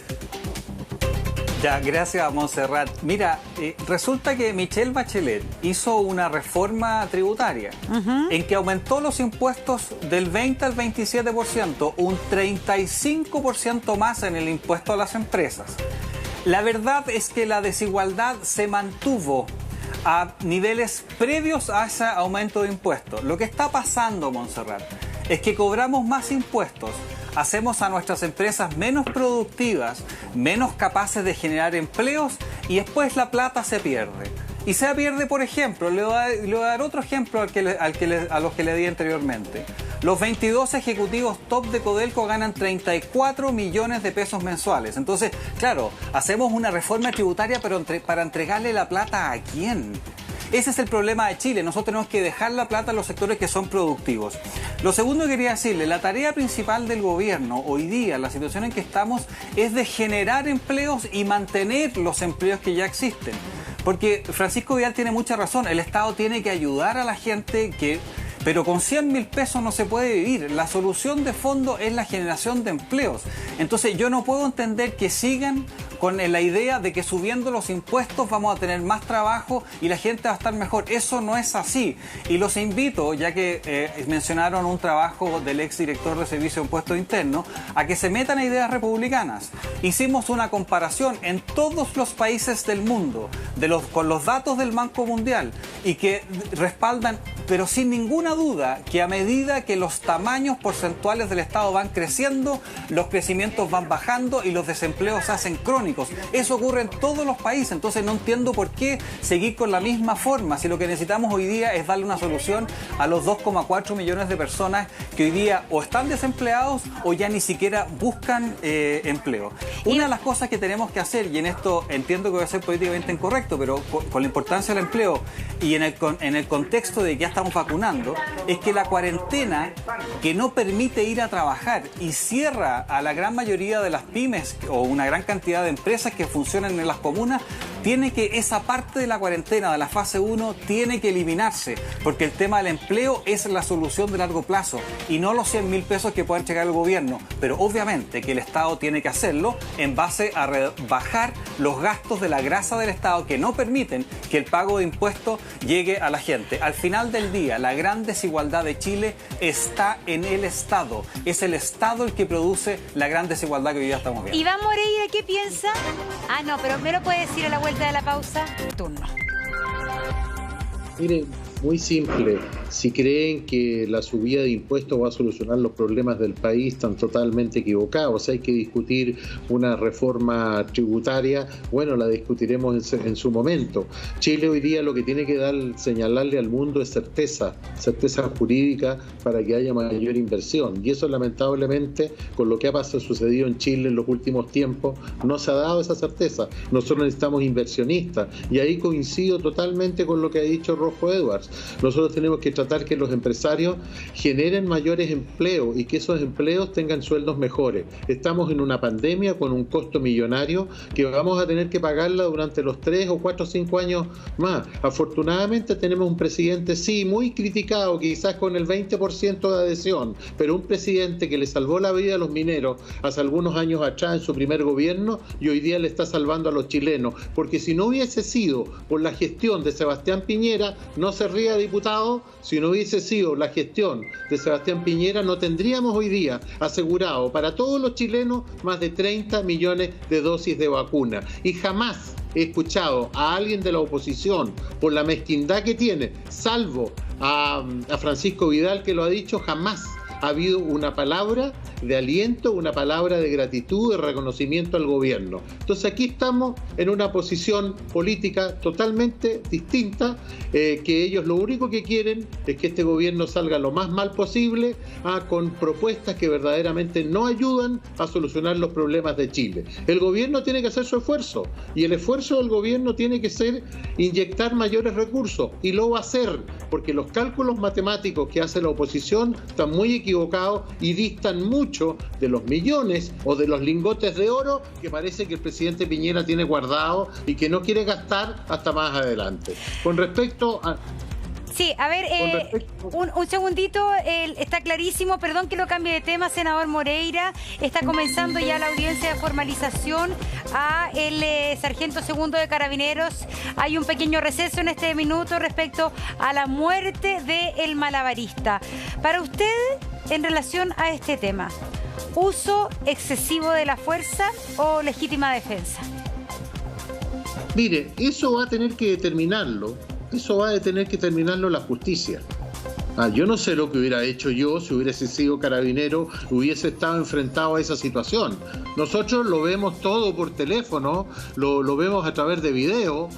Ya, gracias, Montserrat. Mira, resulta que Michelle Bachelet hizo una reforma tributaria en que aumentó los impuestos del 20 al 27%, un 35% más en el impuesto a las empresas. La verdad es que la desigualdad se mantuvo a niveles previos a ese aumento de impuestos. Lo que está pasando, Montserrat, es que cobramos más impuestos, hacemos a nuestras empresas menos productivas, menos capaces de generar empleos y después la plata se pierde. Y se pierde, por ejemplo, le voy a dar otro ejemplo a los que le di anteriormente. Los 22 ejecutivos top de Codelco ganan 34 millones de pesos mensuales. Entonces, claro, hacemos una reforma tributaria, pero para entregarle la plata ¿a quién? Ese es el problema de Chile. Nosotros tenemos que dejar la plata en los sectores que son productivos. Lo segundo que quería decirle, la tarea principal del gobierno hoy día, la situación en que estamos, es de generar empleos y mantener los empleos que ya existen. Porque Francisco Vidal tiene mucha razón, el Estado tiene que ayudar a la gente pero con 100.000 pesos no se puede vivir. La solución de fondo es la generación de empleos. Entonces yo no puedo entender que sigan con la idea de que subiendo los impuestos vamos a tener más trabajo y la gente va a estar mejor. Eso no es así. Y los invito, ya que mencionaron un trabajo del exdirector de Servicio de Impuestos Internos, a que se metan a ideas republicanas. Hicimos una comparación en todos los países del mundo con los datos del Banco Mundial y que respaldan, pero sin ninguna duda, que a medida que los tamaños porcentuales del Estado van creciendo, los crecimientos van bajando y los desempleos se hacen crónicos. Eso ocurre en todos los países, entonces no entiendo por qué seguir con la misma forma, si lo que necesitamos hoy día es darle una solución a los 2,4 millones de personas que hoy día o están desempleados o ya ni siquiera buscan empleo. Una de las cosas que tenemos que hacer, y en esto entiendo que voy a ser políticamente incorrecto, pero con la importancia del empleo y en el contexto de que ya estamos vacunando, es que la cuarentena que no permite ir a trabajar y cierra a la gran mayoría de las pymes o una gran cantidad de empresas que funcionan en las comunas, esa parte de la cuarentena de la fase 1 tiene que eliminarse, porque el tema del empleo es la solución de largo plazo y no los 100.000 pesos que pueda entregar el gobierno, pero obviamente que el Estado tiene que hacerlo en base a bajar los gastos de la grasa del Estado que no permiten que el pago de impuestos llegue a la gente. Al final del día, la gran desigualdad de Chile está en el Estado. Es el Estado el que produce la gran desigualdad que hoy día estamos viendo. Iván Moreira, ¿qué piensa? Ah, no, pero me lo puede decir a la vuelta de la pausa. Turno. Miren, muy simple. Si creen que la subida de impuestos va a solucionar los problemas del país, están totalmente equivocados. Hay que discutir una reforma tributaria. Bueno, la discutiremos en su momento. Chile hoy día lo que tiene que señalarle al mundo es certeza jurídica para que haya mayor inversión. Y eso, lamentablemente, con lo que ha sucedido en Chile en los últimos tiempos, no se ha dado esa certeza. Nosotros necesitamos inversionistas. Y ahí coincido totalmente con lo que ha dicho Rojo Edwards. Nosotros tenemos que tratar que los empresarios generen mayores empleos y que esos empleos tengan sueldos mejores. Estamos en una pandemia con un costo millonario que vamos a tener que pagarla durante los 3 o 4 o 5 años más. Afortunadamente tenemos un presidente, sí, muy criticado, quizás con el 20% de adhesión, pero un presidente que le salvó la vida a los mineros hace algunos años atrás en su primer gobierno y hoy día le está salvando a los chilenos, porque si no hubiese sido por la gestión de Sebastián Piñera, no se ría, diputado, si no hubiese sido la gestión de Sebastián Piñera, no tendríamos hoy día asegurado para todos los chilenos más de 30 millones de dosis de vacuna. Y jamás he escuchado a alguien de la oposición, por la mezquindad que tiene, salvo a Francisco Vidal, que lo ha dicho, jamás ha habido una palabra de aliento, una palabra de gratitud, de reconocimiento al gobierno. Entonces aquí estamos en una posición política totalmente distinta, que ellos lo único que quieren es que este gobierno salga lo más mal posible, con propuestas que verdaderamente no ayudan a solucionar los problemas de Chile. El gobierno tiene que hacer su esfuerzo, y el esfuerzo del gobierno tiene que ser inyectar mayores recursos, y lo va a hacer, porque los cálculos matemáticos que hace la oposición están muy equivocados y distan mucho de los millones o de los lingotes de oro que parece que el presidente Piñera tiene guardado y que no quiere gastar hasta más adelante. Con respecto a... Sí, a ver, un segundito, está clarísimo, perdón que lo cambie de tema, senador Moreira, está comenzando ya la audiencia de formalización a el sargento segundo de Carabineros. Hay un pequeño receso en este minuto respecto a la muerte del malabarista. Para usted, en relación a este tema, ¿uso excesivo de la fuerza o legítima defensa? Mire, eso va a tener que determinarlo. Eso va a tener que terminarlo la justicia. Yo no sé lo que hubiera hecho yo si hubiese sido carabinero, hubiese estado enfrentado a esa situación. Nosotros lo vemos todo por teléfono, lo vemos a través de video,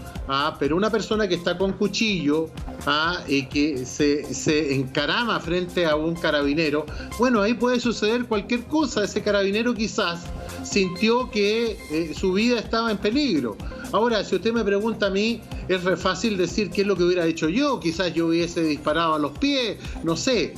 pero una persona que está con cuchillo y que se encarama frente a un carabinero, bueno, ahí puede suceder cualquier cosa. Ese carabinero quizás sintió que su vida estaba en peligro. Ahora, si usted me pregunta a mí, es re fácil decir qué es lo que hubiera hecho yo. Quizás yo hubiese disparado a los pies, no sé.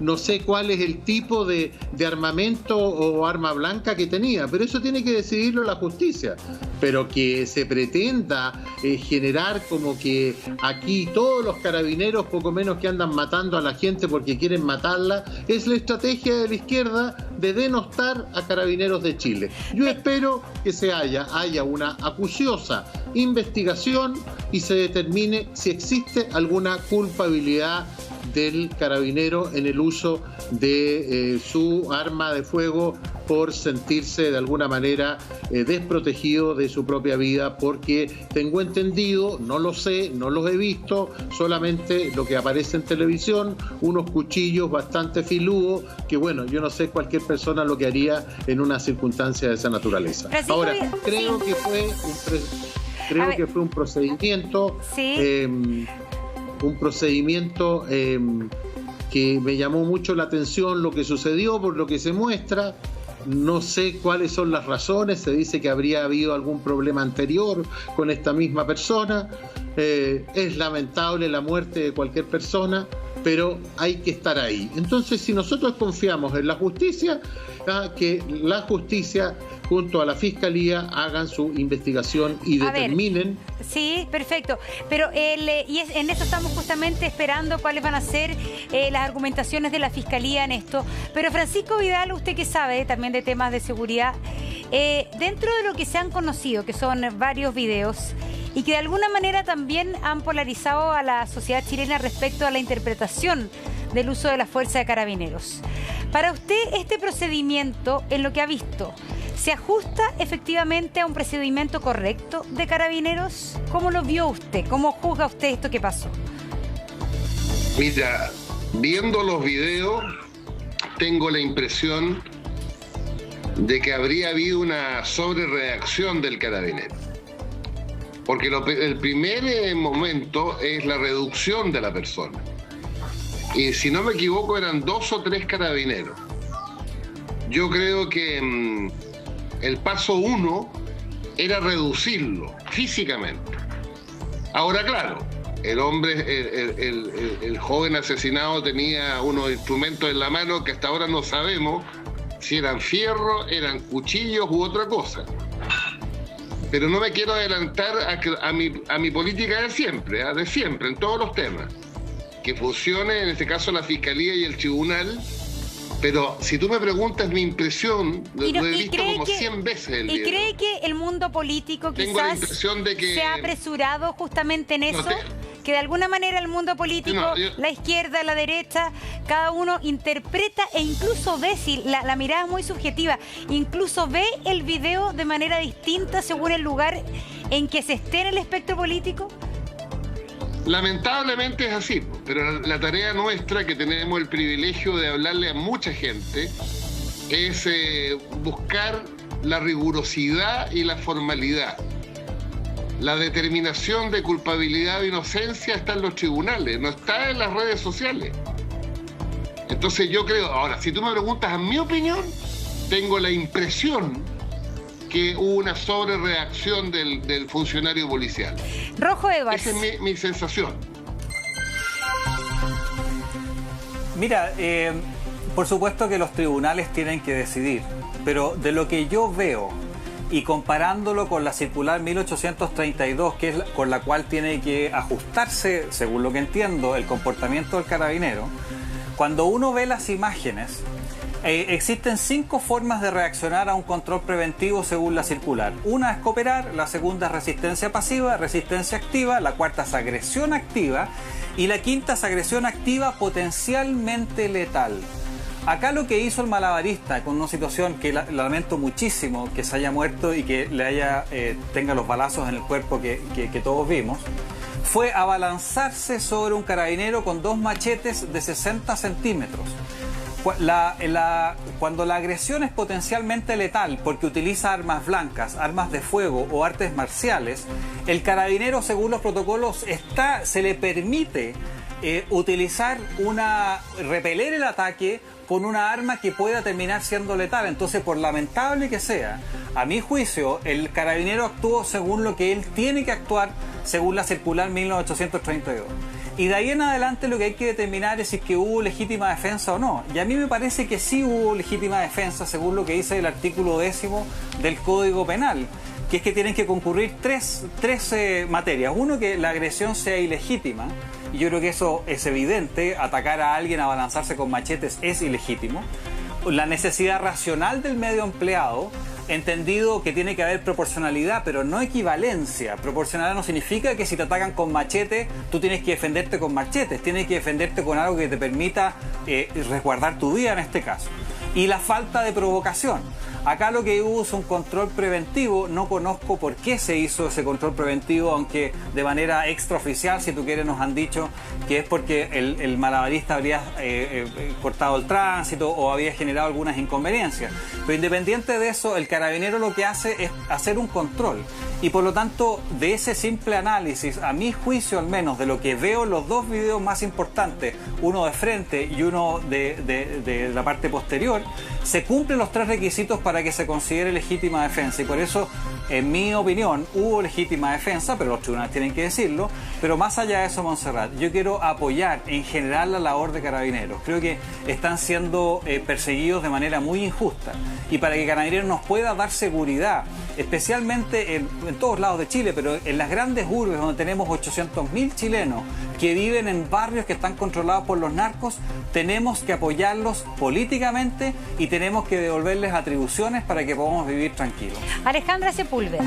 No sé cuál es el tipo de armamento o arma blanca que tenía, pero eso tiene que decidirlo la justicia. Pero que se pretenda generar como que aquí todos los carabineros poco menos que andan matando a la gente porque quieren matarla, es la estrategia de la izquierda de denostar a Carabineros de Chile. Yo espero que haya una acuciosa investigación y se determine si existe alguna culpabilidad del carabinero en el uso de su arma de fuego por sentirse de alguna manera desprotegido de su propia vida, porque tengo entendido, no lo sé, no los he visto, solamente lo que aparece en televisión, unos cuchillos bastante filudos, que bueno, yo no sé cualquier persona lo que haría en una circunstancia de esa naturaleza. Francisco, ahora, creo que fue un procedimiento... ¿Sí? Un procedimiento que me llamó mucho la atención lo que sucedió, por lo que se muestra. No sé cuáles son las razones, se dice que habría habido algún problema anterior con esta misma persona. Es lamentable la muerte de cualquier persona, pero hay que estar ahí. Entonces, si nosotros confiamos en la justicia, que la justicia junto a la Fiscalía hagan su investigación y determinen. Sí, perfecto. Pero en eso estamos justamente esperando cuáles van a ser las argumentaciones de la Fiscalía en esto. Pero Francisco Vidal, usted que sabe también de temas de seguridad, dentro de lo que se han conocido, que son varios videos, y que de alguna manera también han polarizado a la sociedad chilena respecto a la interpretación del uso de la fuerza de Carabineros. Para usted, este procedimiento, en lo que ha visto, ¿se ajusta efectivamente a un procedimiento correcto de Carabineros? ¿Cómo lo vio usted? ¿Cómo juzga usted esto que pasó? Mira, viendo los videos, tengo la impresión de que habría habido una sobrereacción del carabinero. Porque el primer momento es la reducción de la persona. Y si no me equivoco, eran 2 o 3 carabineros. Yo creo que el paso 1 era reducirlo físicamente. Ahora, claro, el joven asesinado tenía unos instrumentos en la mano que hasta ahora no sabemos si eran fierro, eran cuchillos u otra cosa. Pero no me quiero adelantar a mi política de siempre, en todos los temas. Que funcione, en este caso, la Fiscalía y el Tribunal. Pero si tú me preguntas mi impresión, lo he visto como 100 veces el video. ¿Y cree que el mundo político quizás se ha apresurado justamente en eso? Que de alguna manera el mundo político, la izquierda, la derecha, cada uno interpreta e incluso ve, si la mirada es muy subjetiva, incluso ve el video de manera distinta según el lugar en que se esté en el espectro político. Lamentablemente es así, pero la tarea nuestra, que tenemos el privilegio de hablarle a mucha gente, es buscar la rigurosidad y la formalidad. La determinación de culpabilidad o inocencia está en los tribunales, no está en las redes sociales. Entonces yo creo, ahora, si tú me preguntas a mi opinión, tengo la impresión que hubo una sobrereacción del funcionario policial. Rojo Edwards. Esa es mi sensación. Mira, por supuesto que los tribunales tienen que decidir, pero de lo que yo veo, y comparándolo con la circular 1832, que es con la cual tiene que ajustarse, según lo que entiendo, el comportamiento del carabinero, cuando uno ve las imágenes, existen 5 formas de reaccionar a un control preventivo según la circular. Una es cooperar, la segunda es resistencia pasiva, resistencia activa, la cuarta es agresión activa y la quinta es agresión activa potencialmente letal. Acá lo que hizo el malabarista, con una situación que lamento muchísimo que se haya muerto y que tenga los balazos en el cuerpo que todos vimos, fue abalanzarse sobre un carabinero con 2 machetes de 60 centímetros. Cuando la agresión es potencialmente letal porque utiliza armas blancas, armas de fuego o artes marciales, el carabinero, según los protocolos, se le permite repeler el ataque con una arma que pueda terminar siendo letal. Entonces, por lamentable que sea, a mi juicio, el carabinero actuó según lo que él tiene que actuar según la circular 1832. Y de ahí en adelante lo que hay que determinar es si es que hubo legítima defensa o no. Y a mí me parece que sí hubo legítima defensa según lo que dice el artículo 10º del Código Penal, que es que tienen que concurrir tres materias. Uno, que la agresión sea ilegítima. Y yo creo que eso es evidente. Atacar a alguien, abalanzarse con machetes es ilegítimo. La necesidad racional del medio empleado, entendido que tiene que haber proporcionalidad, pero no equivalencia. Proporcionalidad no significa que si te atacan con machete, tú tienes que defenderte con machetes. Tienes que defenderte con algo que te permita resguardar tu vida en este caso. Y la falta de provocación. Acá lo que hubo es un control preventivo. No conozco por qué se hizo ese control preventivo, aunque de manera extraoficial, si tú quieres, nos han dicho que es porque el malabarista habría cortado el tránsito o había generado algunas inconveniencias. Pero independiente de eso, el carabinero lo que hace es hacer un control. Y por lo tanto, de ese simple análisis, a mi juicio al menos, de lo que veo en los 2 videos más importantes, uno de frente y uno de la parte posterior, se cumplen los 3 requisitos para que se considere legítima defensa. Y por eso, en mi opinión, hubo legítima defensa, pero los tribunales tienen que decirlo. Pero más allá de eso, Montserrat, yo quiero apoyar en general la labor de Carabineros. Creo que están siendo perseguidos de manera muy injusta. Y para que Carabineros nos pueda dar seguridad, especialmente en todos lados de Chile, pero en las grandes urbes donde tenemos 800.000 chilenos que viven en barrios que están controlados por los narcos, tenemos que apoyarlos políticamente y tenemos que devolverles atribuciones para que podamos vivir tranquilos. Alejandra Sepúlveda.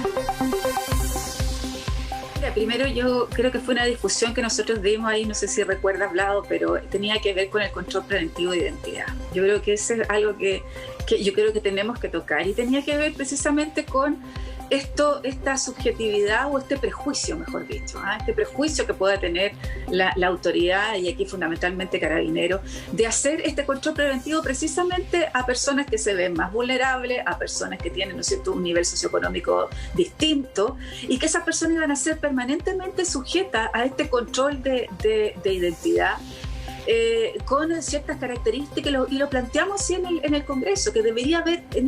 Primero, yo creo que fue una discusión que nosotros dimos ahí, no sé si recuerda hablado, pero tenía que ver con el control preventivo de identidad. Yo creo que eso es algo que yo creo que tenemos que tocar, y tenía que ver precisamente con esta subjetividad o este prejuicio, mejor dicho, este prejuicio que pueda tener la autoridad, y aquí fundamentalmente Carabineros, de hacer este control preventivo precisamente a personas que se ven más vulnerables, a personas que tienen, ¿no es cierto?, un nivel socioeconómico distinto, y que esas personas iban a ser permanentemente sujetas a este control de identidad. Con ciertas características, y lo planteamos así en el Congreso, que tenía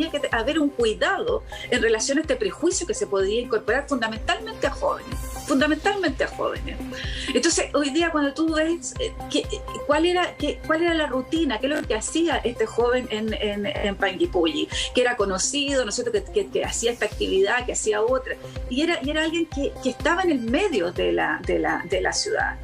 que haber un cuidado en relación a este prejuicio que se podía incorporar fundamentalmente a jóvenes. Entonces, hoy día cuando tú ves cuál era la rutina, qué es lo que hacía este joven en Panguipulli, que era conocido, ¿no es cierto?, que hacía esta actividad, que hacía otra, y era alguien que estaba en el medio de la ciudad.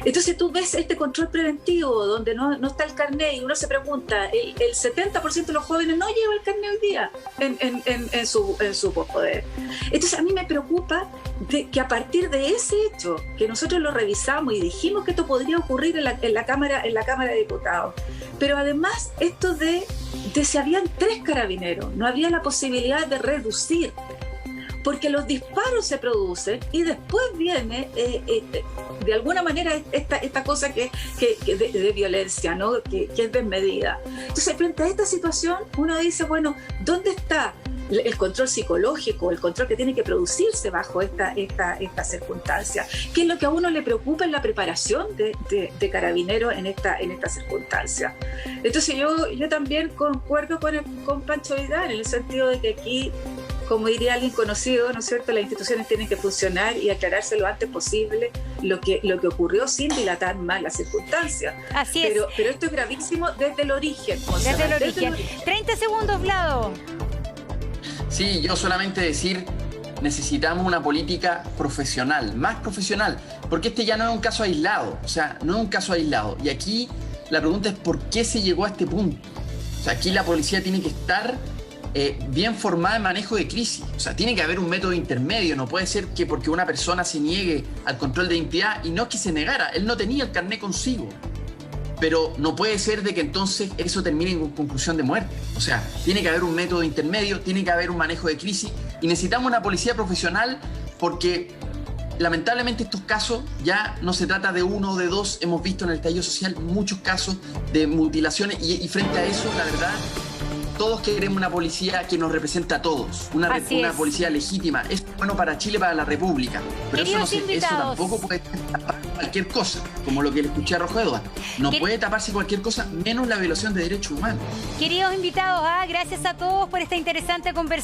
Entonces tú ves este control preventivo donde no está el carnet, y uno se pregunta, el 70% de los jóvenes no lleva el carnet hoy día en su poder. Entonces a mí me preocupa que a partir de ese hecho, que nosotros lo revisamos y dijimos que esto podría ocurrir en la Cámara de Diputados, pero además esto de si habían 3 carabineros, no había la posibilidad de reducir, porque los disparos se producen y después viene de alguna manera esta cosa que de violencia, ¿no?, que es desmedida. Entonces, frente a esta situación, uno dice, bueno, ¿dónde está el control psicológico, el control que tiene que producirse bajo esta circunstancia? ¿Qué es lo que a uno le preocupa en la preparación de Carabineros en esta circunstancia? Entonces yo también concuerdo con Pancho Vidal, en el sentido de que aquí, como diría alguien conocido, ¿no es cierto?, las instituciones tienen que funcionar y aclararse lo antes posible lo que ocurrió sin dilatar más las circunstancias. Así es. Pero esto es gravísimo desde el origen. Desde el origen. 30 segundos, Vlado. Sí, yo solamente decir, necesitamos una política profesional, más profesional, porque este ya no es un caso aislado, Y aquí la pregunta es ¿por qué se llegó a este punto? O sea, aquí la policía tiene que estar bien formada en manejo de crisis. O sea, tiene que haber un método intermedio. No puede ser que porque una persona se niegue al control de identidad, y no es que se negara, él no tenía el carnet consigo. Pero no puede ser de que entonces eso termine en conclusión de muerte. O sea, tiene que haber un método intermedio, tiene que haber un manejo de crisis, y necesitamos una policía profesional porque lamentablemente estos casos ya no se trata de uno o de dos. Hemos visto en el estallido social muchos casos de mutilaciones y frente a eso, la verdad, todos queremos una policía que nos represente a todos, una policía legítima. Es bueno para Chile, para la República, pero eso tampoco puede tapar cualquier cosa, como lo que le escuché a Rojo Eduardo. No puede taparse cualquier cosa, menos la violación de derechos humanos. Queridos invitados, gracias a todos por esta interesante conversación.